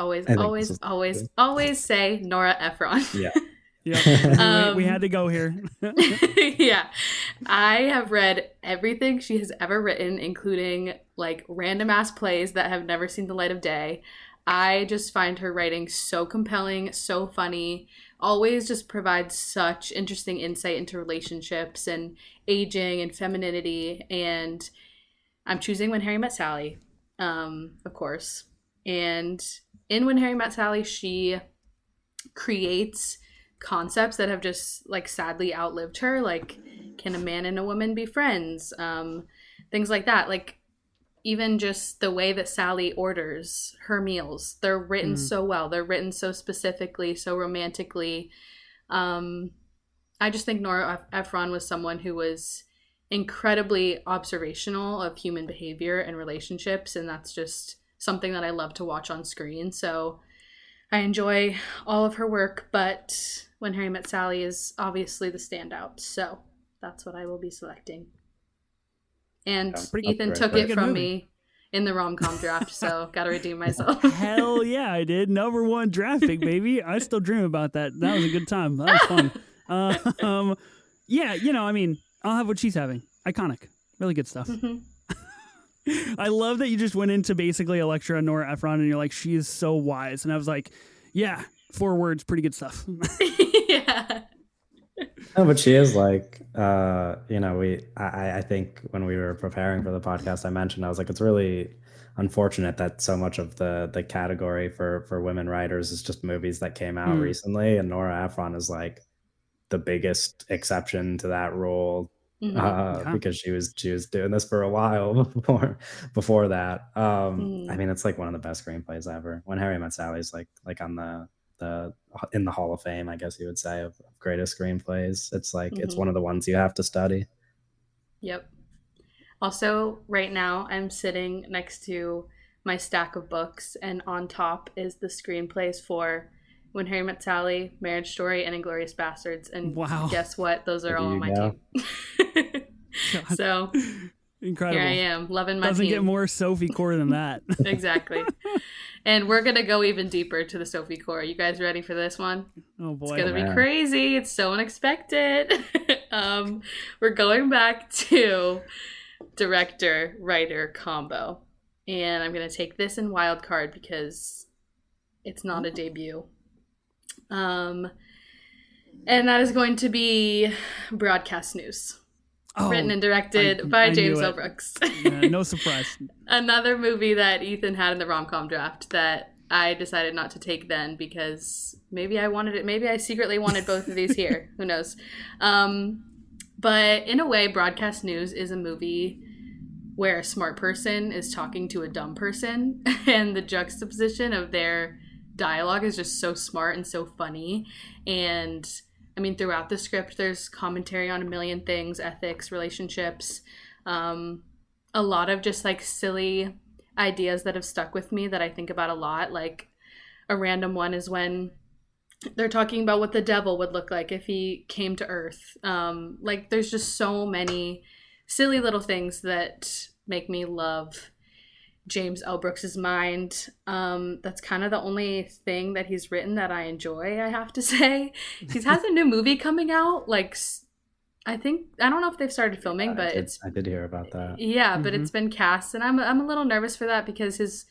say Nora Ephron. Yeah. Yep. We had to go here. Yeah. I have read everything she has ever written, including like random ass plays that have never seen the light of day. I just find her writing so compelling, so funny, always just provides such interesting insight into relationships and aging and femininity. And I'm choosing When Harry Met Sally, of course. And in When Harry Met Sally, she creates concepts that have just like sadly outlived her, like can a man and a woman be friends, things like that. Like even just the way that Sally orders her meals, they're written so well, they're written so specifically, so romantically. I just think Nora Ephron was someone who was incredibly observational of human behavior and relationships, and that's just something that I love to watch on screen. So I enjoy all of her work, but When Harry Met Sally is obviously the standout. So that's what I will be selecting. And Ethan took it from me in the rom-com draft, so gotta redeem myself. Hell yeah, I did. Number 1 draft pick, baby. I still dream about that. That was a good time. That was fun. Yeah, I mean, I'll have what she's having. Iconic. Really good stuff. I love that you just went into basically a lecture on Nora Ephron and you're like, she is so wise. And I was like, yeah, 4 words, pretty good stuff. Yeah. No, but she is like, I think when we were preparing for the podcast, I mentioned, I was like, it's really unfortunate that so much of the category for women writers is just movies that came out recently. And Nora Ephron is like the biggest exception to that rule. Because she was doing this for a while before that. I mean, it's like one of the best screenplays ever. When Harry Met Sally is like on the in the Hall of Fame, I guess you would say, of greatest screenplays. It's like it's one of the ones you have to study. Yep. Also, right now I'm sitting next to my stack of books, and on top is the screenplays for When Harry Met Sally, Marriage Story, and Inglourious Bastards. And guess what? Those are all on my team. So incredible. Here I am, loving my Doesn't team. get more Sophie core than that. Exactly. And we're going to go even deeper to the Sophie core. You guys ready for this one? Oh, boy. It's going to be crazy. It's so unexpected. We're going back to director-writer combo. And I'm going to take this in Wildcard because it's not a debut. And that is going to be Broadcast News. Written and directed by James L. Brooks. No surprise. Another movie that Ethan had in the rom-com draft that I decided not to take then because maybe I wanted it. Maybe I secretly wanted both of these here. Who knows? But in a way, Broadcast News is a movie where a smart person is talking to a dumb person, and the juxtaposition of their dialogue is just so smart and so funny. And I mean, throughout the script, there's commentary on a million things, ethics, relationships, a lot of just like silly ideas that have stuck with me that I think about a lot. Like a random one is when they're talking about what the devil would look like if he came to Earth. Like there's just so many silly little things that make me love James L. Brooks's mind. That's kind of the only thing that he's written that I enjoy, I have to say. He has a new movie coming out. Like, I don't know if they've started filming, but I did hear about that. Yeah, but it's been cast, and I'm a little nervous for that because his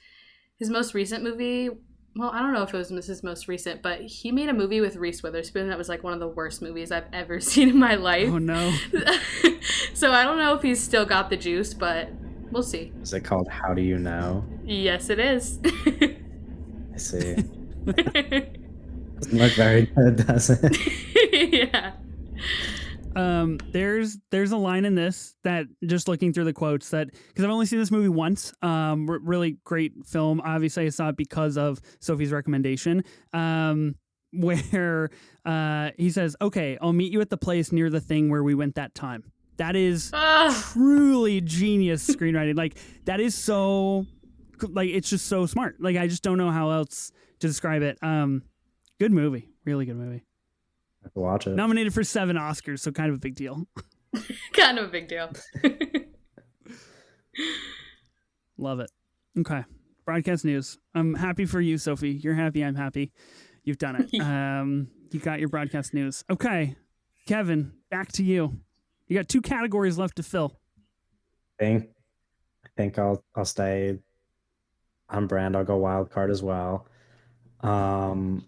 most recent movie, well, I don't know if it was his most recent, but he made a movie with Reese Witherspoon that was like one of the worst movies I've ever seen in my life. Oh no. So I don't know if he's still got the juice, but we'll see. Is it called How Do You Know? Yes, it is. I see. Doesn't look very good, does it? Yeah. There's a line in this that, just looking through the quotes, that because I've only seen this movie once, really great film. Obviously I saw it because of Sophie's recommendation, where he says, "Okay, I'll meet you at the place near the thing where we went that time." That is truly genius screenwriting. Like that is so, like, it's just so smart. Like I just don't know how else to describe it. Good movie, really good movie. I have to watch it. Nominated for 7 Oscars, so kind of a big deal. Kind of a big deal. Love it. Okay, Broadcast News. I'm happy for you, Sophie. You're happy, I'm happy. You've done it. You got your broadcast news. Okay, Kevin, back to you. You got 2 categories left to fill. think I think I'll stay on brand. I'll go wild card as well. Um,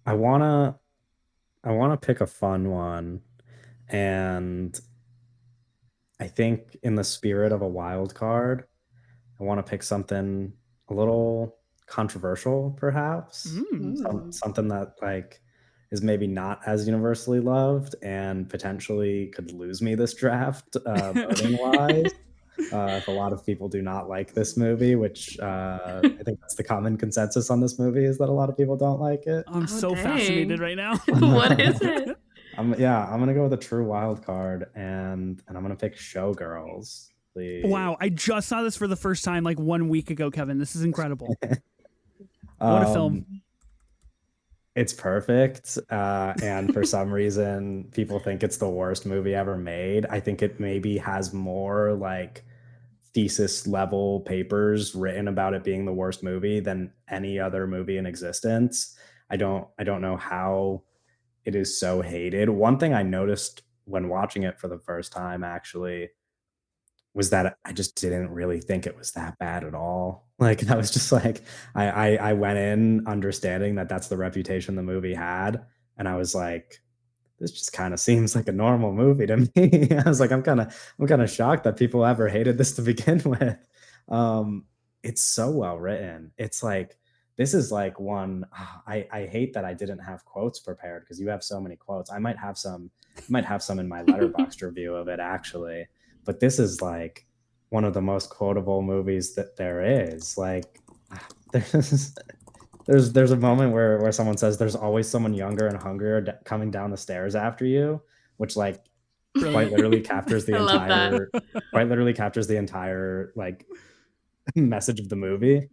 I wanna I wanna pick a fun one, and I think in the spirit of a wild card, I want to pick something a little controversial, perhaps. Mm. Mm. Something that like is maybe not as universally loved and potentially could lose me this draft, voting wise. If a lot of people do not like this movie, which I think that's the common consensus on this movie is that a lot of people don't like it. I'm Oh, so fascinated dang. right now. What is it? I'm gonna go with a true wild card, and I'm gonna pick Showgirls. The Wow, I just saw this for the first time like 1 week ago, Kevin. This is incredible. What a um, film. it's perfect, and for some reason, people think it's the worst movie ever made. I think it maybe has more like thesis level papers written about it being the worst movie than any other movie in existence. I don't know how it is so hated. One thing I noticed when watching it for the first time actually was that I just didn't really think it was that bad at all. Like, I was just like, I went in understanding that that's the reputation the movie had, and I was like, "This just kinda seems like a normal movie to me." I was like, I'm kinda shocked that people ever hated this to begin with." Um, it's so well written. It's like this is like one I hate that I didn't have quotes prepared because you have so many quotes. I might have some in my letterboxd review of it actually, but this is like one of the most quotable movies that there is. Like, there's there's a moment where someone says, "There's always someone younger and hungrier coming down the stairs after you," which like quite Brilliant. literally captures the I love that. entire like message of the movie.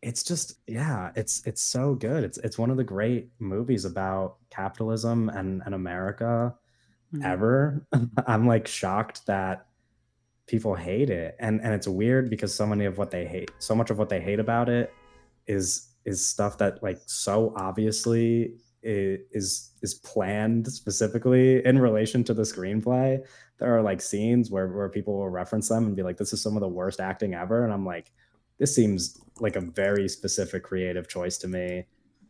It's just yeah, it's so good. It's one of the great movies about capitalism and America Mhm. ever. I'm like shocked that people hate it, and it's weird because so much of what they hate about it is stuff that like so obviously is planned specifically in relation to the screenplay. There are like scenes where people will reference them and be like, "This is some of the worst acting ever," and I'm like, "This seems like a very specific creative choice to me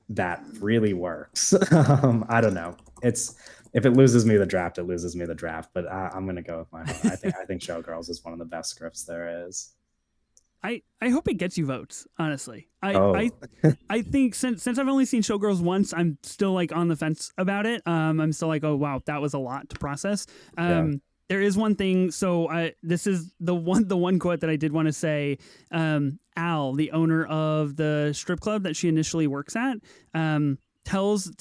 that really works." I don't know. It's if it loses me the draft, it loses me the draft. But I'm gonna go with my heart. I think Showgirls is one of the best scripts there is. I hope it gets you votes, honestly. I I Oh, I think since I've only seen Showgirls once, I'm still like on the fence about it. I'm still like, oh wow, that was a lot to process. yeah. There is one thing. So this is the one quote that I did want to say. Al, the owner of the strip club that she initially works at, tells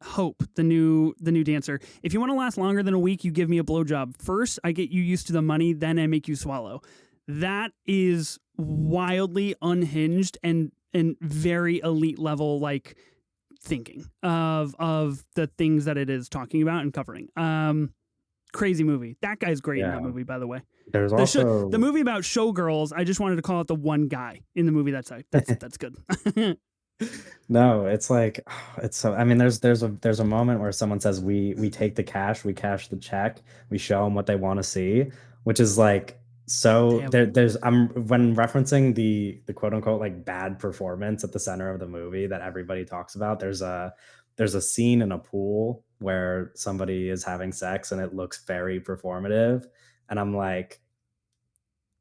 Hope, the new dancer, if you want to last longer than a week, you give me a blowjob. First, I get you used to the money, then I make you swallow. That is wildly unhinged and very elite level like thinking of the things that it is talking about and covering. Crazy movie. That guy's great in that Yeah. movie, by the way. There's The also movie about showgirls, I just wanted to call it the one guy in the movie that's good. no, it's like it's so I mean there's a moment where someone says we take the cash, we cash the check, we show them what they want to see, which is like so Damn. there's I'm when referencing the quote unquote like bad performance at the center of the movie that everybody talks about, there's a scene in a pool where somebody is having sex and it looks very performative, and I'm like,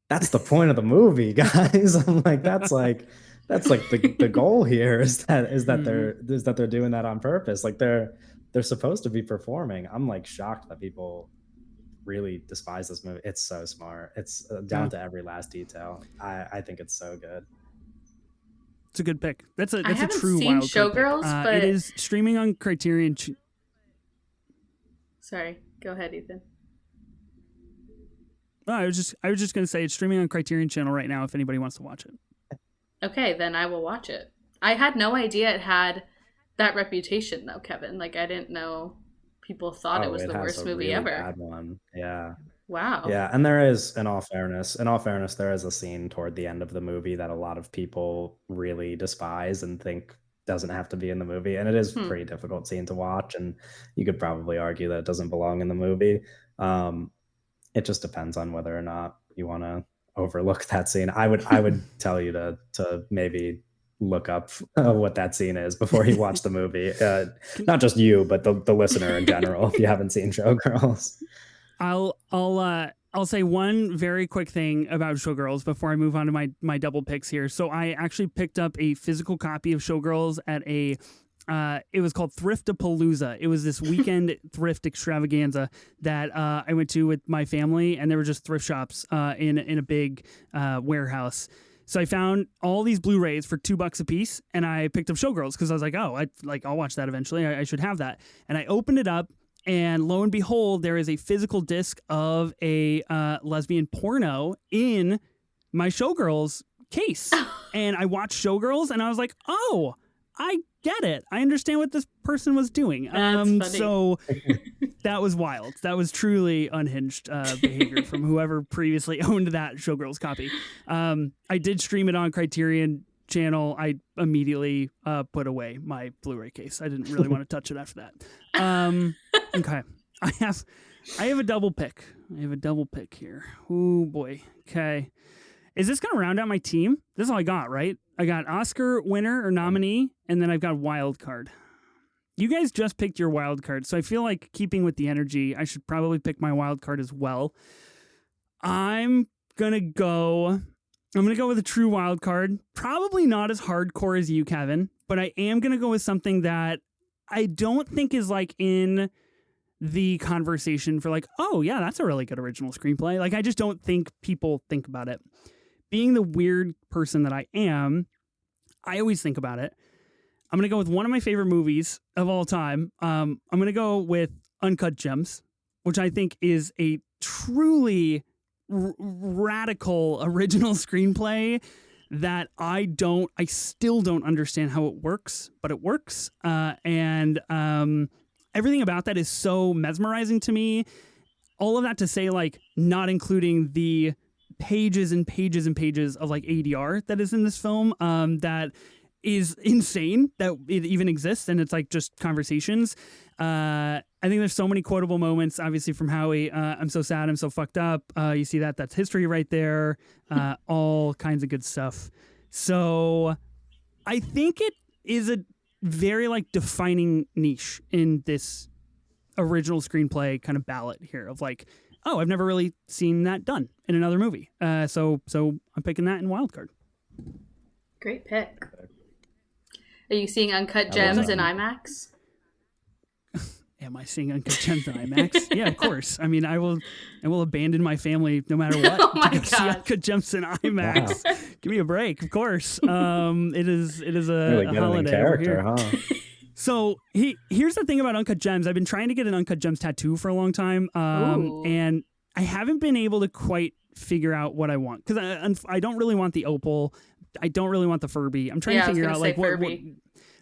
that's the point of the movie, guys. I'm like, that's like the goal here Mhm. is that they're doing that on purpose. Like they're supposed to be performing. I'm like shocked that people really despise this movie. It's so smart. It's Yeah, down to every last detail. I think it's so good. it's a good pick. I That's a haven't true seen wild card pick. Showgirls, It but is streaming on Criterion. sorry, go ahead, Ethan. Oh, I was just gonna say it's streaming on Criterion Channel right now if anybody wants to watch it. Okay, then I will watch it. I had no idea it had that reputation, though, Kevin. Like, I didn't know people thought it Oh, was it the has worst a movie really ever. bad one. Yeah. Wow. Yeah, and there is, in all fairness, there is a scene toward the end of the movie that a lot of people really despise and think doesn't have to be in the movie, and it is a pretty difficult scene to watch, and you could probably argue that it doesn't belong in the movie. It just depends on whether or not you want to overlook that scene. I would tell you to maybe look up what that scene is before you watch the movie. Not just you, but the listener in general, if you haven't seen Showgirls. I'll say one very quick thing about Showgirls before I move on to my double picks here. So I actually picked up a physical copy of Showgirls at it was called Thriftapalooza. It was this weekend thrift extravaganza that I went to with my family, and there were just thrift shops in a big warehouse. So I found all these Blu-rays for $2 a piece, and I picked up Showgirls because I was like, oh, I'll watch that eventually. I should have that. And I opened it up, and lo and behold, there is a physical disc of a lesbian porno in my Showgirls case. And I watched Showgirls, and I was like, oh, I get it. I understand what this person was doing. That's funny. So that was wild. That was truly unhinged behavior from whoever previously owned that Showgirls copy. I did stream it on Criterion Channel. I immediately put away my Blu-ray case. I didn't really want to touch it after that. Okay. I have a double pick. I have a double pick here. Oh boy. Okay. Is this going to round out my team? This is all I got, right? I got Oscar winner or nominee, and then I've got Wildcard. You guys just picked your Wildcard, so I feel like keeping with the energy, I should probably pick my Wildcard as well. I'm going to go with a true Wildcard. Probably not as hardcore as you, Kevin, but I am going to go with something that I don't think is like in the conversation for like, oh yeah, that's a really good original screenplay. Like, I just don't think people think about it. Being the weird person that I am, I always think about it. I'm going to go with one of my favorite movies of all time. I'm going to go with Uncut Gems, which I think is a truly radical original screenplay that I still don't understand how it works, but it works. And everything about that is so mesmerizing to me. All of that to say, like, not including the pages and pages and pages of like ADR that is in this film, that is insane that it even exists, and it's like just conversations. I think there's so many quotable moments, obviously from Howie. I'm so sad, I'm so fucked up. You see that's history right there. All kinds of good stuff. So I think it is a very like defining niche in this original screenplay kind of ballot here of like, oh, I've never really seen that done in another movie. So I'm picking that in Wildcard. Great pick. Are you seeing Uncut Gems in IMAX? Am I seeing Uncut Gems in IMAX? Yeah, of course. I mean, I will abandon my family no matter what. Oh my to go see God. Uncut Gems in IMAX. Wow. Give me a break, of course. It is a, Really a getting in holiday character, over here. huh? So here's the thing about Uncut Gems. I've been trying to get an Uncut Gems tattoo for a long time, Ooh. and I haven't been able to quite figure out what I want, because I don't really want the opal. I don't really want the Furby. I'm trying to figure out like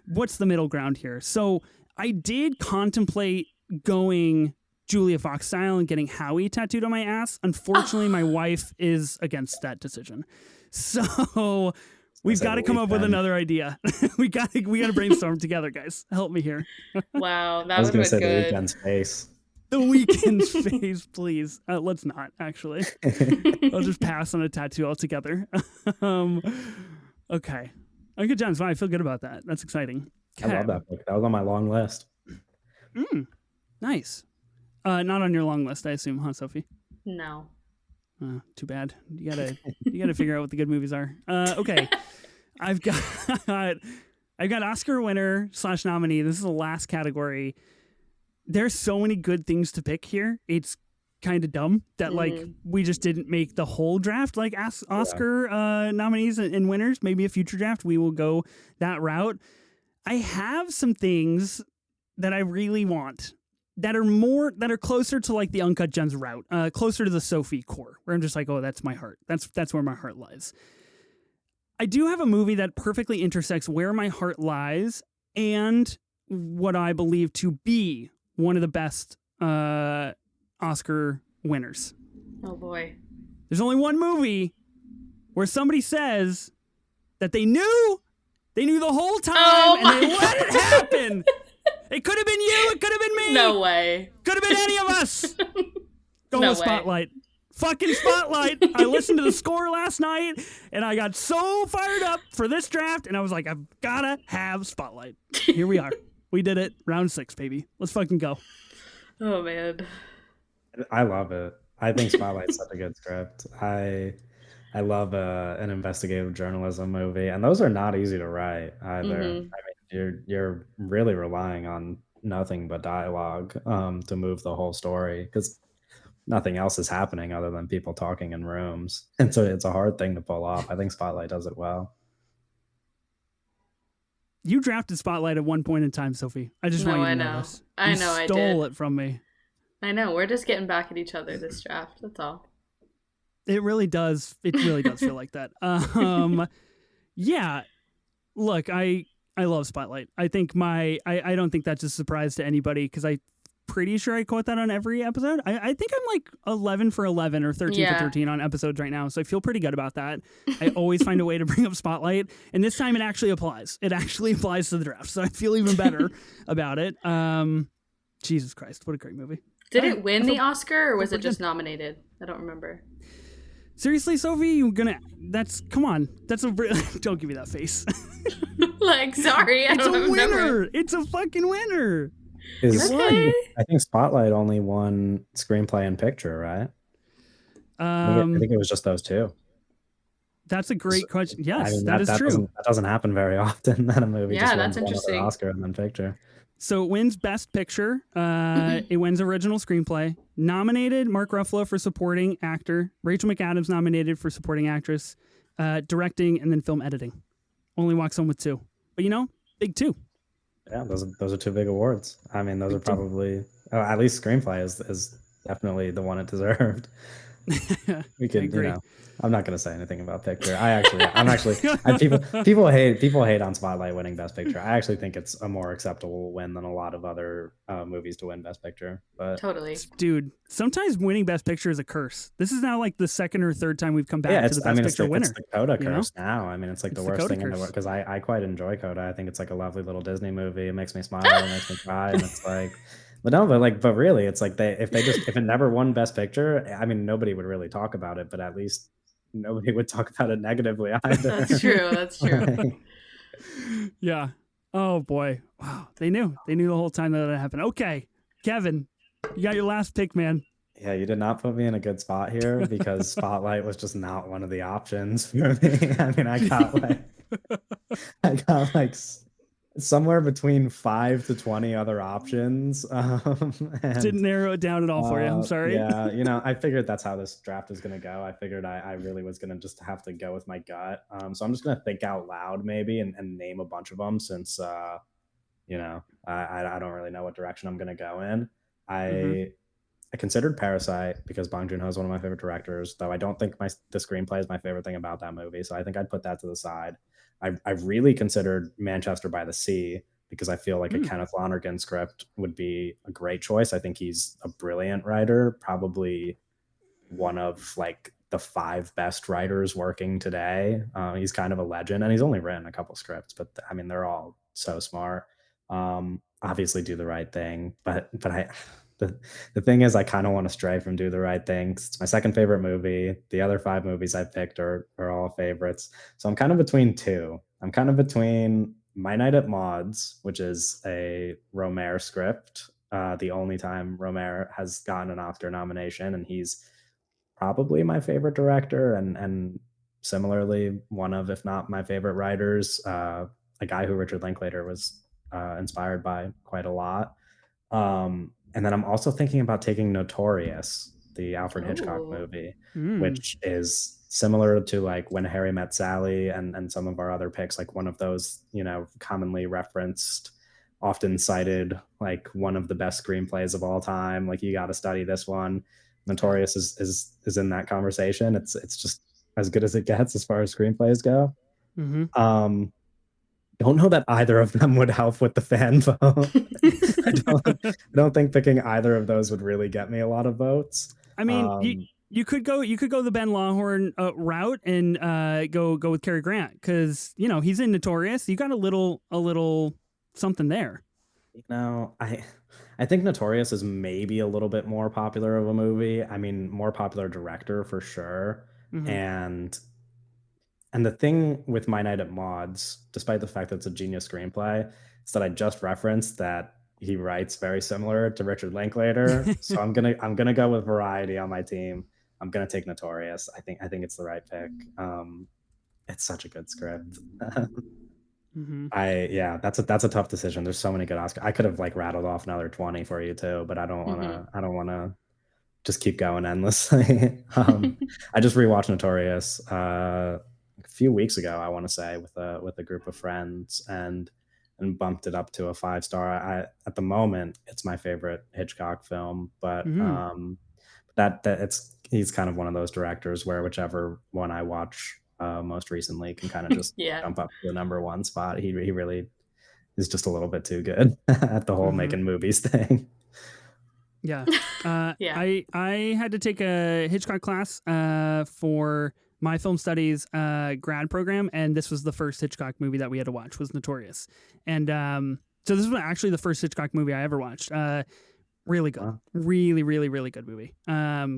what's the middle ground here. So I did contemplate going Julia Fox style and getting Howie tattooed on my ass. Unfortunately, my wife is against that decision. So we've got to come up with another idea. we got to brainstorm together, guys. Help me here. Wow, I that was would going have to say been the good. weekend's face. The Weeknd's face, please. Let's not, actually. I'll just pass on a tattoo altogether. Okay. Uncut Gems. Wow, I feel good about that. That's exciting. I love that book. That was on my long list. Nice. Not on your long list, I assume, huh, Sophie? No. Too bad. You gotta figure out what the good movies are. Okay. I've got Oscar winner / nominee. This is the last category. There's so many good things to pick here. It's kind of dumb that like we just didn't make the whole draft like Oscar nominees and winners. Maybe a future draft we will go that route. I have some things that I really want that are closer to like the Uncut Gems route, closer to the Sophie core, where I'm just like, oh, that's my heart. That's where my heart lies. I do have a movie that perfectly intersects where my heart lies and what I believe to be one of the best Oscar winners. Oh boy. There's only one movie where somebody says that they knew They knew the whole time, Oh and they my let it happen. It could have been you. It could have been me. No way. Could have been any of us. Go No with way. Spotlight. Fucking Spotlight. I listened to the score last night, and I got so fired up for this draft, and I was like, I've gotta have Spotlight. Here we are. We did it. Round 6, baby. Let's fucking go. Oh, man. I love it. I think Spotlight's such a good script. I love an investigative journalism movie, and those are not easy to write either. I mean, you're really relying on nothing but dialogue to move the whole story, because nothing else is happening other than people talking in rooms, and so it's a hard thing to pull off. I think Spotlight does it well. You drafted Spotlight at one point in time, Sophie. I just want you to know this. I You know I stole did. it from me. I know. We're just getting back at each other this draft. That's all. It really does. It really does feel like that. Yeah. Look, I love Spotlight. I think I don't think that's a surprise to anybody, because I'm pretty sure I quote that on every episode. I think I'm like 11 for 11 or 13 for 13 on episodes right now, so I feel pretty good about that. I always find a way to bring up Spotlight, and this time it actually applies. It actually applies to the draft, so I feel even better about it. Jesus Christ, what a great movie. Did it win the Oscar, or was it just nominated? I don't remember. Seriously, Sophie, you're gonna? Come on. That's a don't give me that face. Like, sorry, I It's don't a remember. winner. It's a fucking winner. Okay. I think Spotlight only won screenplay and picture, right? I think it was just those two. That's a great question. Yes, I mean, that is true. That doesn't happen very often that a movie Yeah, just that's wins one interesting. other Oscar and then picture. So it wins Best Picture. It wins Original Screenplay. Nominated Mark Ruffalo for Supporting Actor. Rachel McAdams nominated for Supporting Actress. Directing, and then Film Editing. Only walks home with 2. But big 2. Yeah, those are 2 big awards. I mean, those are probably at least screenplay is definitely the one it deserved. We could, I'm not going to say anything about picture. People hate on Spotlight winning Best Picture. I actually think it's a more acceptable win than a lot of other movies to win Best Picture. But Totally. Dude, sometimes winning Best Picture is a curse. This is now like the second or third time we've come back to the Best Picture winner. It's the Coda curse now. I mean, it's like the worst Coda thing in the curse. world, because I quite enjoy Coda. I think it's like a lovely little Disney movie. It makes me smile, it makes me cry, and it's like, but really, it's like if it never won Best Picture, I mean, nobody would really talk about it, but at least nobody would talk about it negatively either. That's true. That's true. Yeah. Oh boy. Wow. They knew the whole time that happened. Okay, Kevin, you got your last pick, man. Yeah, you did not put me in a good spot here, because Spotlight was just not one of the options for me. I mean, I got like somewhere between 5 to 20 other options. Didn't narrow it down at all for you. I'm sorry. Yeah, I figured that's how this draft is going to go. I figured I really was going to just have to go with my gut. So I'm just going to think out loud maybe and name a bunch of them, since, I don't really know what direction I'm going to go in. I considered Parasite, because Bong Joon-ho is one of my favorite directors, though I don't think the screenplay is my favorite thing about that movie. So I think I'd put that to the side. I really considered Manchester by the Sea, because I feel like a Kenneth Lonergan script would be a great choice. I think he's a brilliant writer, probably one of like the 5 best writers working today. He's kind of a legend, and he's only written a couple scripts, but I mean, they're all so smart. Obviously Do the Right Thing, but the thing is, I kind of want to stray from Do the Right Thing. It's my second favorite movie. The other 5 movies I picked are all favorites. So I'm kind of between 2. I'm kind of between My Night at Maud's, which is a Romer script, the only time Romer has gotten an Oscar nomination, and he's probably my favorite director, and similarly one of, if not my favorite writers, a guy who Richard Linklater was inspired by quite a lot. And then I'm also thinking about taking Notorious, the Alfred Hitchcock movie, which is similar to like When Harry Met Sally and some of our other picks, like one of those, commonly referenced, often cited, like one of the best screenplays of all time. Like, you got to study this one. Notorious is in that conversation. It's just as good as it gets as far as screenplays go. Don't know that either of them would help with the fan vote. I don't think picking either of those would really get me a lot of votes. I mean, you could go the Ben Lawhorn route and go with Cary Grant, because he's in Notorious. You got a little something there. I think Notorious is maybe a little bit more popular of a movie. I mean, more popular director for sure. Mm-hmm. And the thing with My Night at Maud's, despite the fact that it's a genius screenplay, is that I just referenced that he writes very similar to Richard Linklater. So I'm gonna go with Variety on my team. I'm gonna take Notorious. I think it's the right pick. It's such a good script. Mm-hmm. That's a tough decision. There's so many good Oscars. I could have like rattled off another 20 for you too, but I don't wanna just keep going endlessly. I just rewatched Notorious a few weeks ago, I want to say, with a group of friends, and bumped it up to a 5 star. At the moment, it's my favorite Hitchcock film, but Mm-hmm. that it's he's kind of one of those directors where whichever one I watch most recently can kind of just Yeah. jump up to the number one spot. He really is just a little bit too good at the whole Mm-hmm. making movies thing. Yeah. Yeah. I had to take a Hitchcock class for my film studies grad program, and this was the first Hitchcock movie that we had to watch, was Notorious. And so this was actually the first Hitchcock movie I ever watched. Really good. Wow. Really, really, really good movie.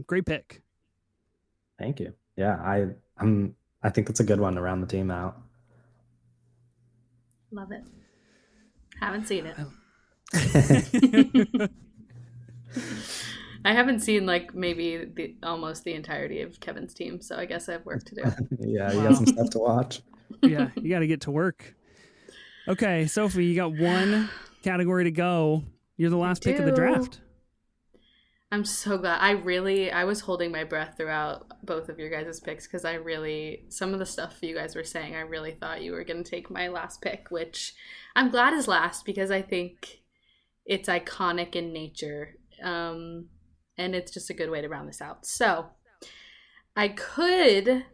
Great pick. Thank you. Yeah, I think that's a good one to round the team out. Love it. Haven't seen it. I haven't seen like maybe almost the entirety of Kevin's team, so I guess I have work to do. Yeah, you got some stuff to watch. Yeah, you got to get to work. Okay, Sophie, you got one category to go. You're the last pick of the draft. I'm so glad. I was holding my breath throughout both of your guys' picks, because some of the stuff you guys were saying, I really thought you were going to take my last pick, which I'm glad is last, because I think it's iconic in nature. And it's just a good way to round this out. So I could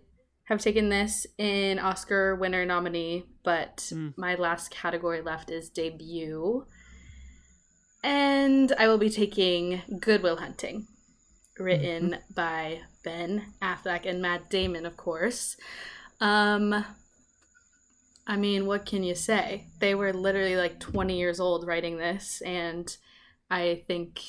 have taken this in Oscar winner nominee, but my last category left is debut. And I will be taking Good Will Hunting, written by Ben Affleck and Matt Damon, of course. I mean, what can you say? They were literally like 20 years old writing this, and I think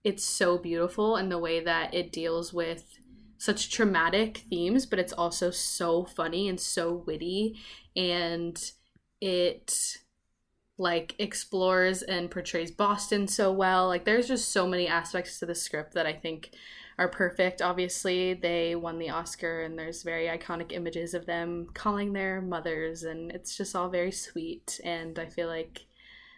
it's so beautiful in the way that it deals with such traumatic themes, but it's also so funny and so witty, and it like explores and portrays Boston so well. Like, there's just so many aspects to the script that I think are perfect. Obviously, they won the Oscar, and there's very iconic images of them calling their mothers, and it's just all very sweet. And I feel like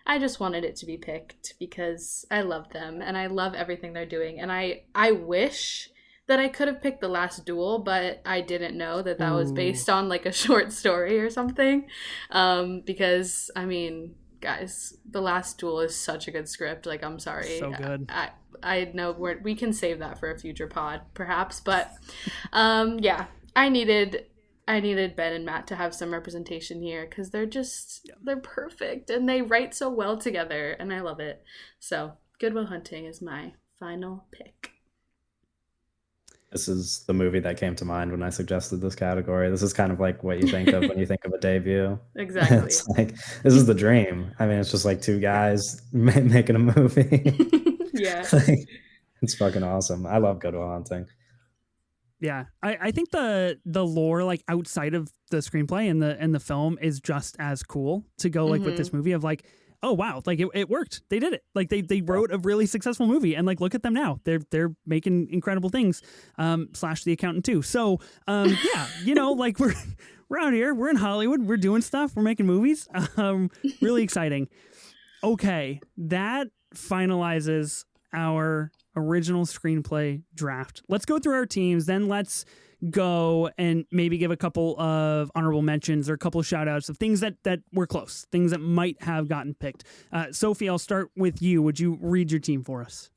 I just wanted it to be picked because I love them and I love everything they're doing. And I wish that I could have picked The Last Duel, but I didn't know that was based on like a short story or something. Because I mean, guys, The Last Duel is such a good script. Like, I'm sorry. So good. I know we can save that for a future pod, perhaps. But yeah, I needed Ben and Matt to have some representation here, because they're perfect and they write so well together, and I love it. So Good Will Hunting is my final pick. This is the movie that came to mind when I suggested this category. This is kind of like what you think of when you think of a debut. Exactly. It's like, this is the dream. I mean, it's just like two guys making a movie. Yeah. Like, it's fucking awesome. I love Good Will Hunting. Yeah, I think the lore, like outside of the screenplay and the film, is just as cool to go like with this movie of like, oh wow, like it worked. They did it. Like they wrote a really successful movie, and like look at them now. They're making incredible things. Slash The Accountant too. So yeah, like we're out here. We're in Hollywood. We're doing stuff. We're making movies. Really exciting. Okay, that finalizes our original screenplay draft. Let's go through our teams, then let's go and maybe give a couple of honorable mentions or a couple of shout outs of things that were close, things that might have gotten picked. Sophie, I'll start with you. Would you read your team for us?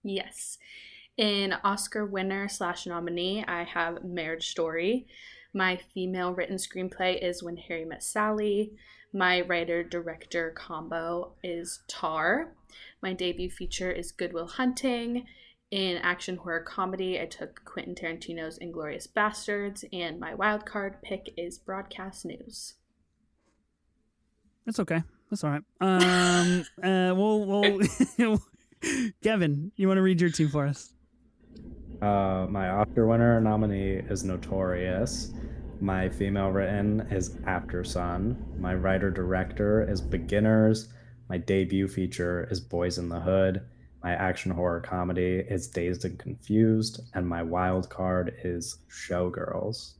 Yes. In Oscar winner / nominee, I have Marriage Story. My female written screenplay is When Harry Met Sally. My writer-director combo is Tar. My debut feature is Good Will Hunting. In action horror comedy, I took Quentin Tarantino's Inglourious Bastards, and my wildcard pick is broadcast news. That's okay. That's all right. We'll Kevin, you want to read your team for us? My Oscar winner nominee is Notorious. My female written is After Sun. My writer-director is Beginners. My debut feature is Boys in the Hood. My action horror comedy is Dazed and Confused. And my wild card is Showgirls.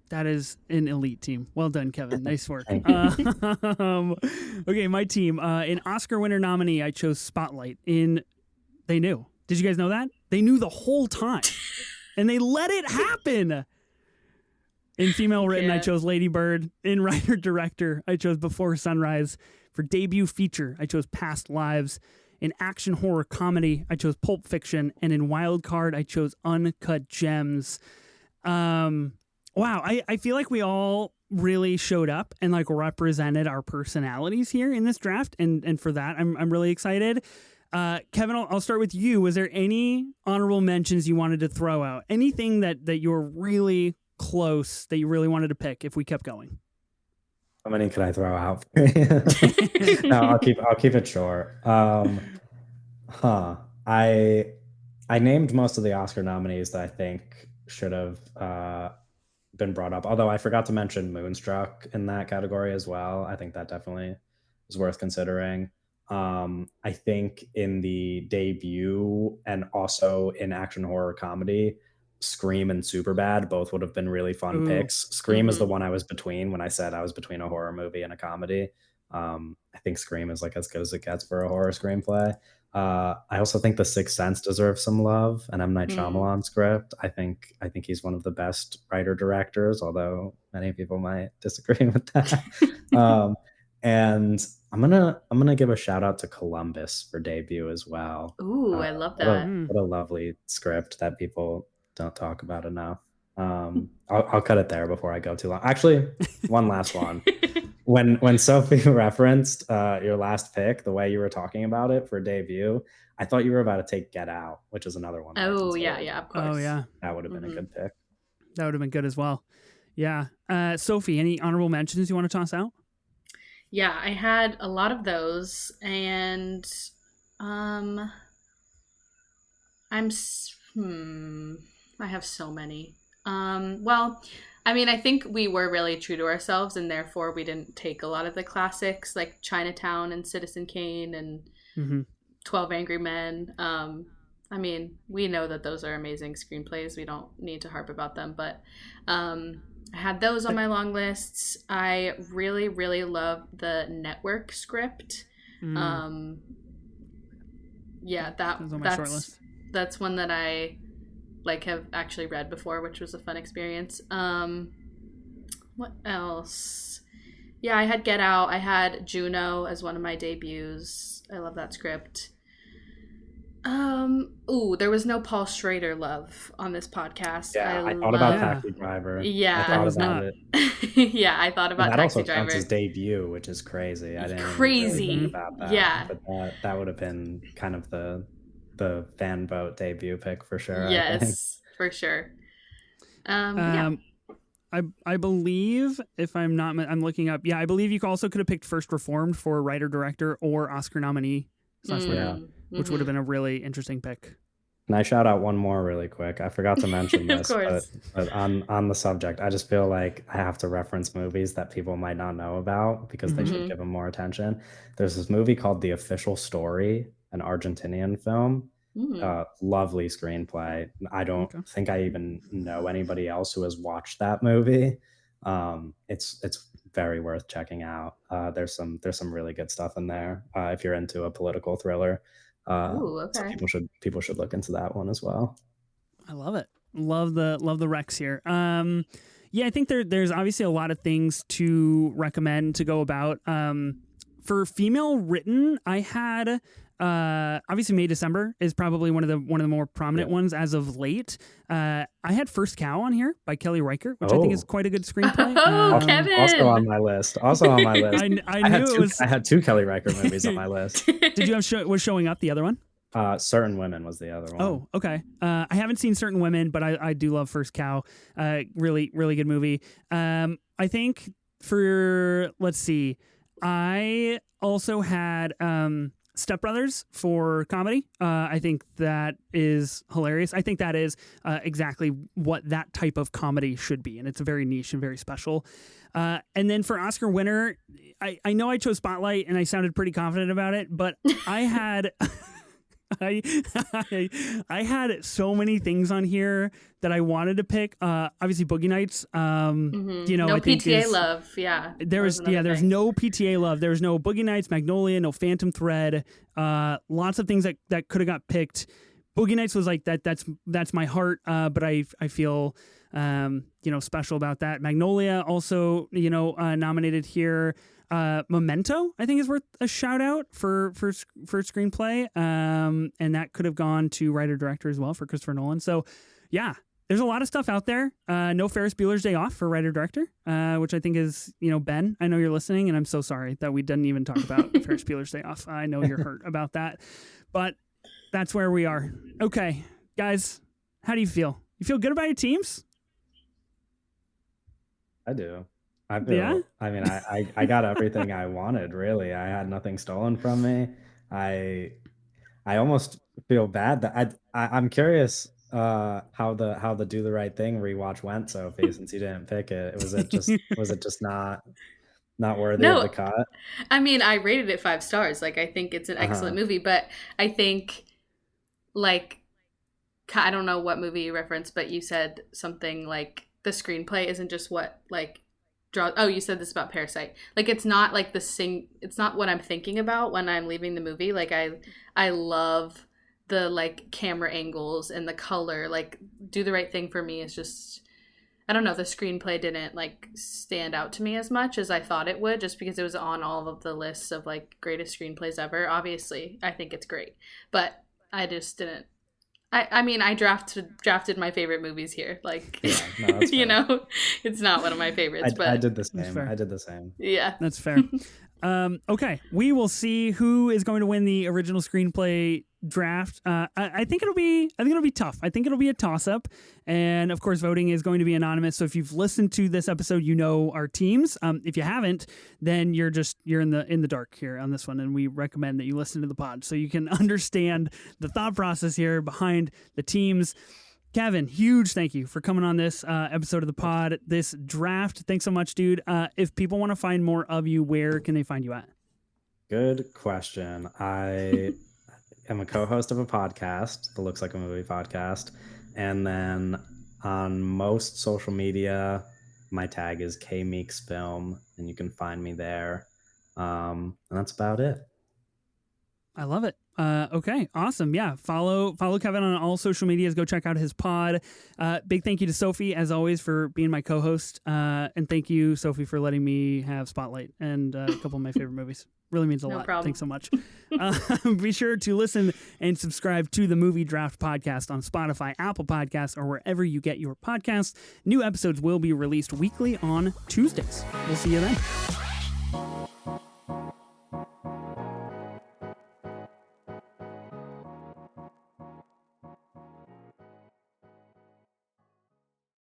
That is an elite team. Well done, Kevin. Nice work. Thank you. Okay, my team. In Oscar winner nominee, I chose Spotlight. They knew. Did you guys know that? They knew the whole time. And they let it happen. In female written, I chose Lady Bird. In writer-director, I chose Before Sunrise. For debut feature, I chose Past Lives. In action horror comedy, I chose Pulp Fiction. And in wild card, I chose Uncut Gems. Wow, I feel like we all really showed up and like represented our personalities here in this draft, and for that I'm really excited. Kevin, I'll start with you. Was there any honorable mentions you wanted to throw out? Anything that you're really close that you really wanted to pick if we kept going? How many can I throw out? No, I'll keep it short. I named most of the Oscar nominees that I think should have been brought up. Although I forgot to mention Moonstruck in that category as well. I think that definitely is worth considering. I think in the debut and also in action horror comedy, Scream and Superbad both would have been really fun picks. Scream is the one I was between when I said I was between a horror movie and a comedy. I think Scream is like as good as it gets for a horror screenplay. I also think The Sixth Sense deserves some love, and M. Night Shyamalan script. I think he's one of the best writer directors, although many people might disagree with that. And I'm gonna give a shout out to Columbus for debut as well. Ooh, I love that. What a lovely script that people don't talk about enough. I'll cut it there before I go too long. Actually, one last one. When Sophie referenced your last pick, the way you were talking about it for debut, I thought you were about to take Get Out, which is another one. Oh yeah, of course. Oh yeah, that would have been a good pick. That would have been good as well. Yeah, Sophie, any honorable mentions you want to toss out? Yeah, I had a lot of those, and I have so many. Well, I mean, I think we were really true to ourselves, and therefore we didn't take a lot of the classics like Chinatown and Citizen Kane and 12 Angry Men. I mean, we know that those are amazing screenplays. We don't need to harp about them, but I had those on my long lists. I really, really love the Network script. Yeah, that's one that I have actually read before, which was a fun experience. What else? Yeah, I had Get Out. I had Juno as one of my debuts. I love that script. There was no Paul Schrader love on this podcast. Yeah, I thought about Taxi Driver. Yeah, I thought about it. Yeah, I thought about Taxi Driver. That also counts his debut, which is crazy. I didn't crazy really think about that. Yeah, but that would have been kind of the fan vote debut pick for sure. Yes, for sure. Yeah. I believe, if I'm not, I'm looking up. Yeah, I believe you also could have picked First Reformed for writer director or Oscar nominee which would have been a really interesting pick. Can I shout out one more really quick? I forgot to mention this, Of course. but on the subject, I just feel like I have to reference movies that people might not know about because they should give them more attention. There's this movie called The Official Story, an Argentinian film. Lovely screenplay. I don't think I even know anybody else who has watched that movie. It's very worth checking out. There's some really good stuff in there if you're into a political thriller. So people should look into that one as well. I love it. Love the recs here. Yeah, I think there's obviously a lot of things to recommend to go about. For female written, I had obviously May December is probably one of the more prominent ones as of late. I had First Cow on here by Kelly Reichert, which I think is quite a good screenplay. Kevin! Also on my list. I had two Kelly Reichert movies on my list. Did you have was Showing Up the other one? Certain Women was the other one. Oh, okay. I haven't seen Certain Women, but I do love First Cow. Really, really good movie. I think let's see. I also had Step Brothers for comedy. I think that is hilarious. I think that is exactly what that type of comedy should be. And it's very niche and very special. And then for Oscar winner, I know I chose Spotlight and I sounded pretty confident about it, but I had... I had so many things on here that I wanted to pick. Obviously, Boogie Nights. You know, no I think PTA love. Yeah, there's no PTA love. There's no Boogie Nights, Magnolia, no Phantom Thread. Lots of things that could have got picked. Boogie Nights was like that. That's my heart. But I feel special about that. Magnolia also nominated here. Memento, I think, is worth a shout out for screenplay. And that could have gone to writer director as well for Christopher Nolan. So yeah, there's a lot of stuff out there. No Ferris Bueller's Day Off for writer director, which I think is, Ben, I know you're listening and I'm so sorry that we didn't even talk about Ferris Bueller's Day Off. I know you're hurt about that, but that's where we are. Okay, guys, how do you feel? You feel good about your teams? I do. I mean, I got everything I wanted, really. I had nothing stolen from me. I almost feel bad that I'm curious how the Do the Right Thing rewatch went, Sophie, since you didn't pick it. Was it just not worthy of the cut? I mean, I rated it 5 stars. Like, I think it's an excellent movie, but I think, like, I don't know what movie you referenced, but you said something like the screenplay isn't just what, like, you said this about Parasite. Like, it's not like it's not what I'm thinking about when I'm leaving the movie. Like, I love the, like, camera angles and the color. Like, Do the Right Thing for me is just, I don't know, the screenplay didn't, like, stand out to me as much as I thought it would, just because it was on all of the lists of, like, greatest screenplays ever. Obviously, I think it's great, but I just didn't. I mean, I drafted my favorite movies here. Like, it's not one of my favorites, but I did the same. Yeah, that's fair. Okay, we will see who is going to win the original screenplay draft. I think it'll be tough. I think it'll be a toss-up, and of course, voting is going to be anonymous. So if you've listened to this episode, you know our teams. If you haven't, then you're in the dark here on this one, and we recommend that you listen to the pod so you can understand the thought process here behind the teams. Kevin, huge thank you for coming on this episode of the pod, this draft. Thanks so much, dude. If people want to find more of you, where can they find you at? Good question. I am a co-host of a podcast, the Looks Like a Movie podcast. And then on most social media, my tag is KMeeksFilm, and you can find me there. And that's about it. I love it. Okay, awesome. Yeah, follow Kevin on all social medias. Go check out his pod. Big thank you to Sophie, as always, for being my co-host. And thank you, Sophie, for letting me have Spotlight and a couple of my favorite movies. Really means a lot. Problem. Thanks so much. Be sure to listen and subscribe to the Movie Draft Podcast on Spotify, Apple Podcasts, or wherever you get your podcasts. New episodes will be released weekly on Tuesdays. We'll see you then.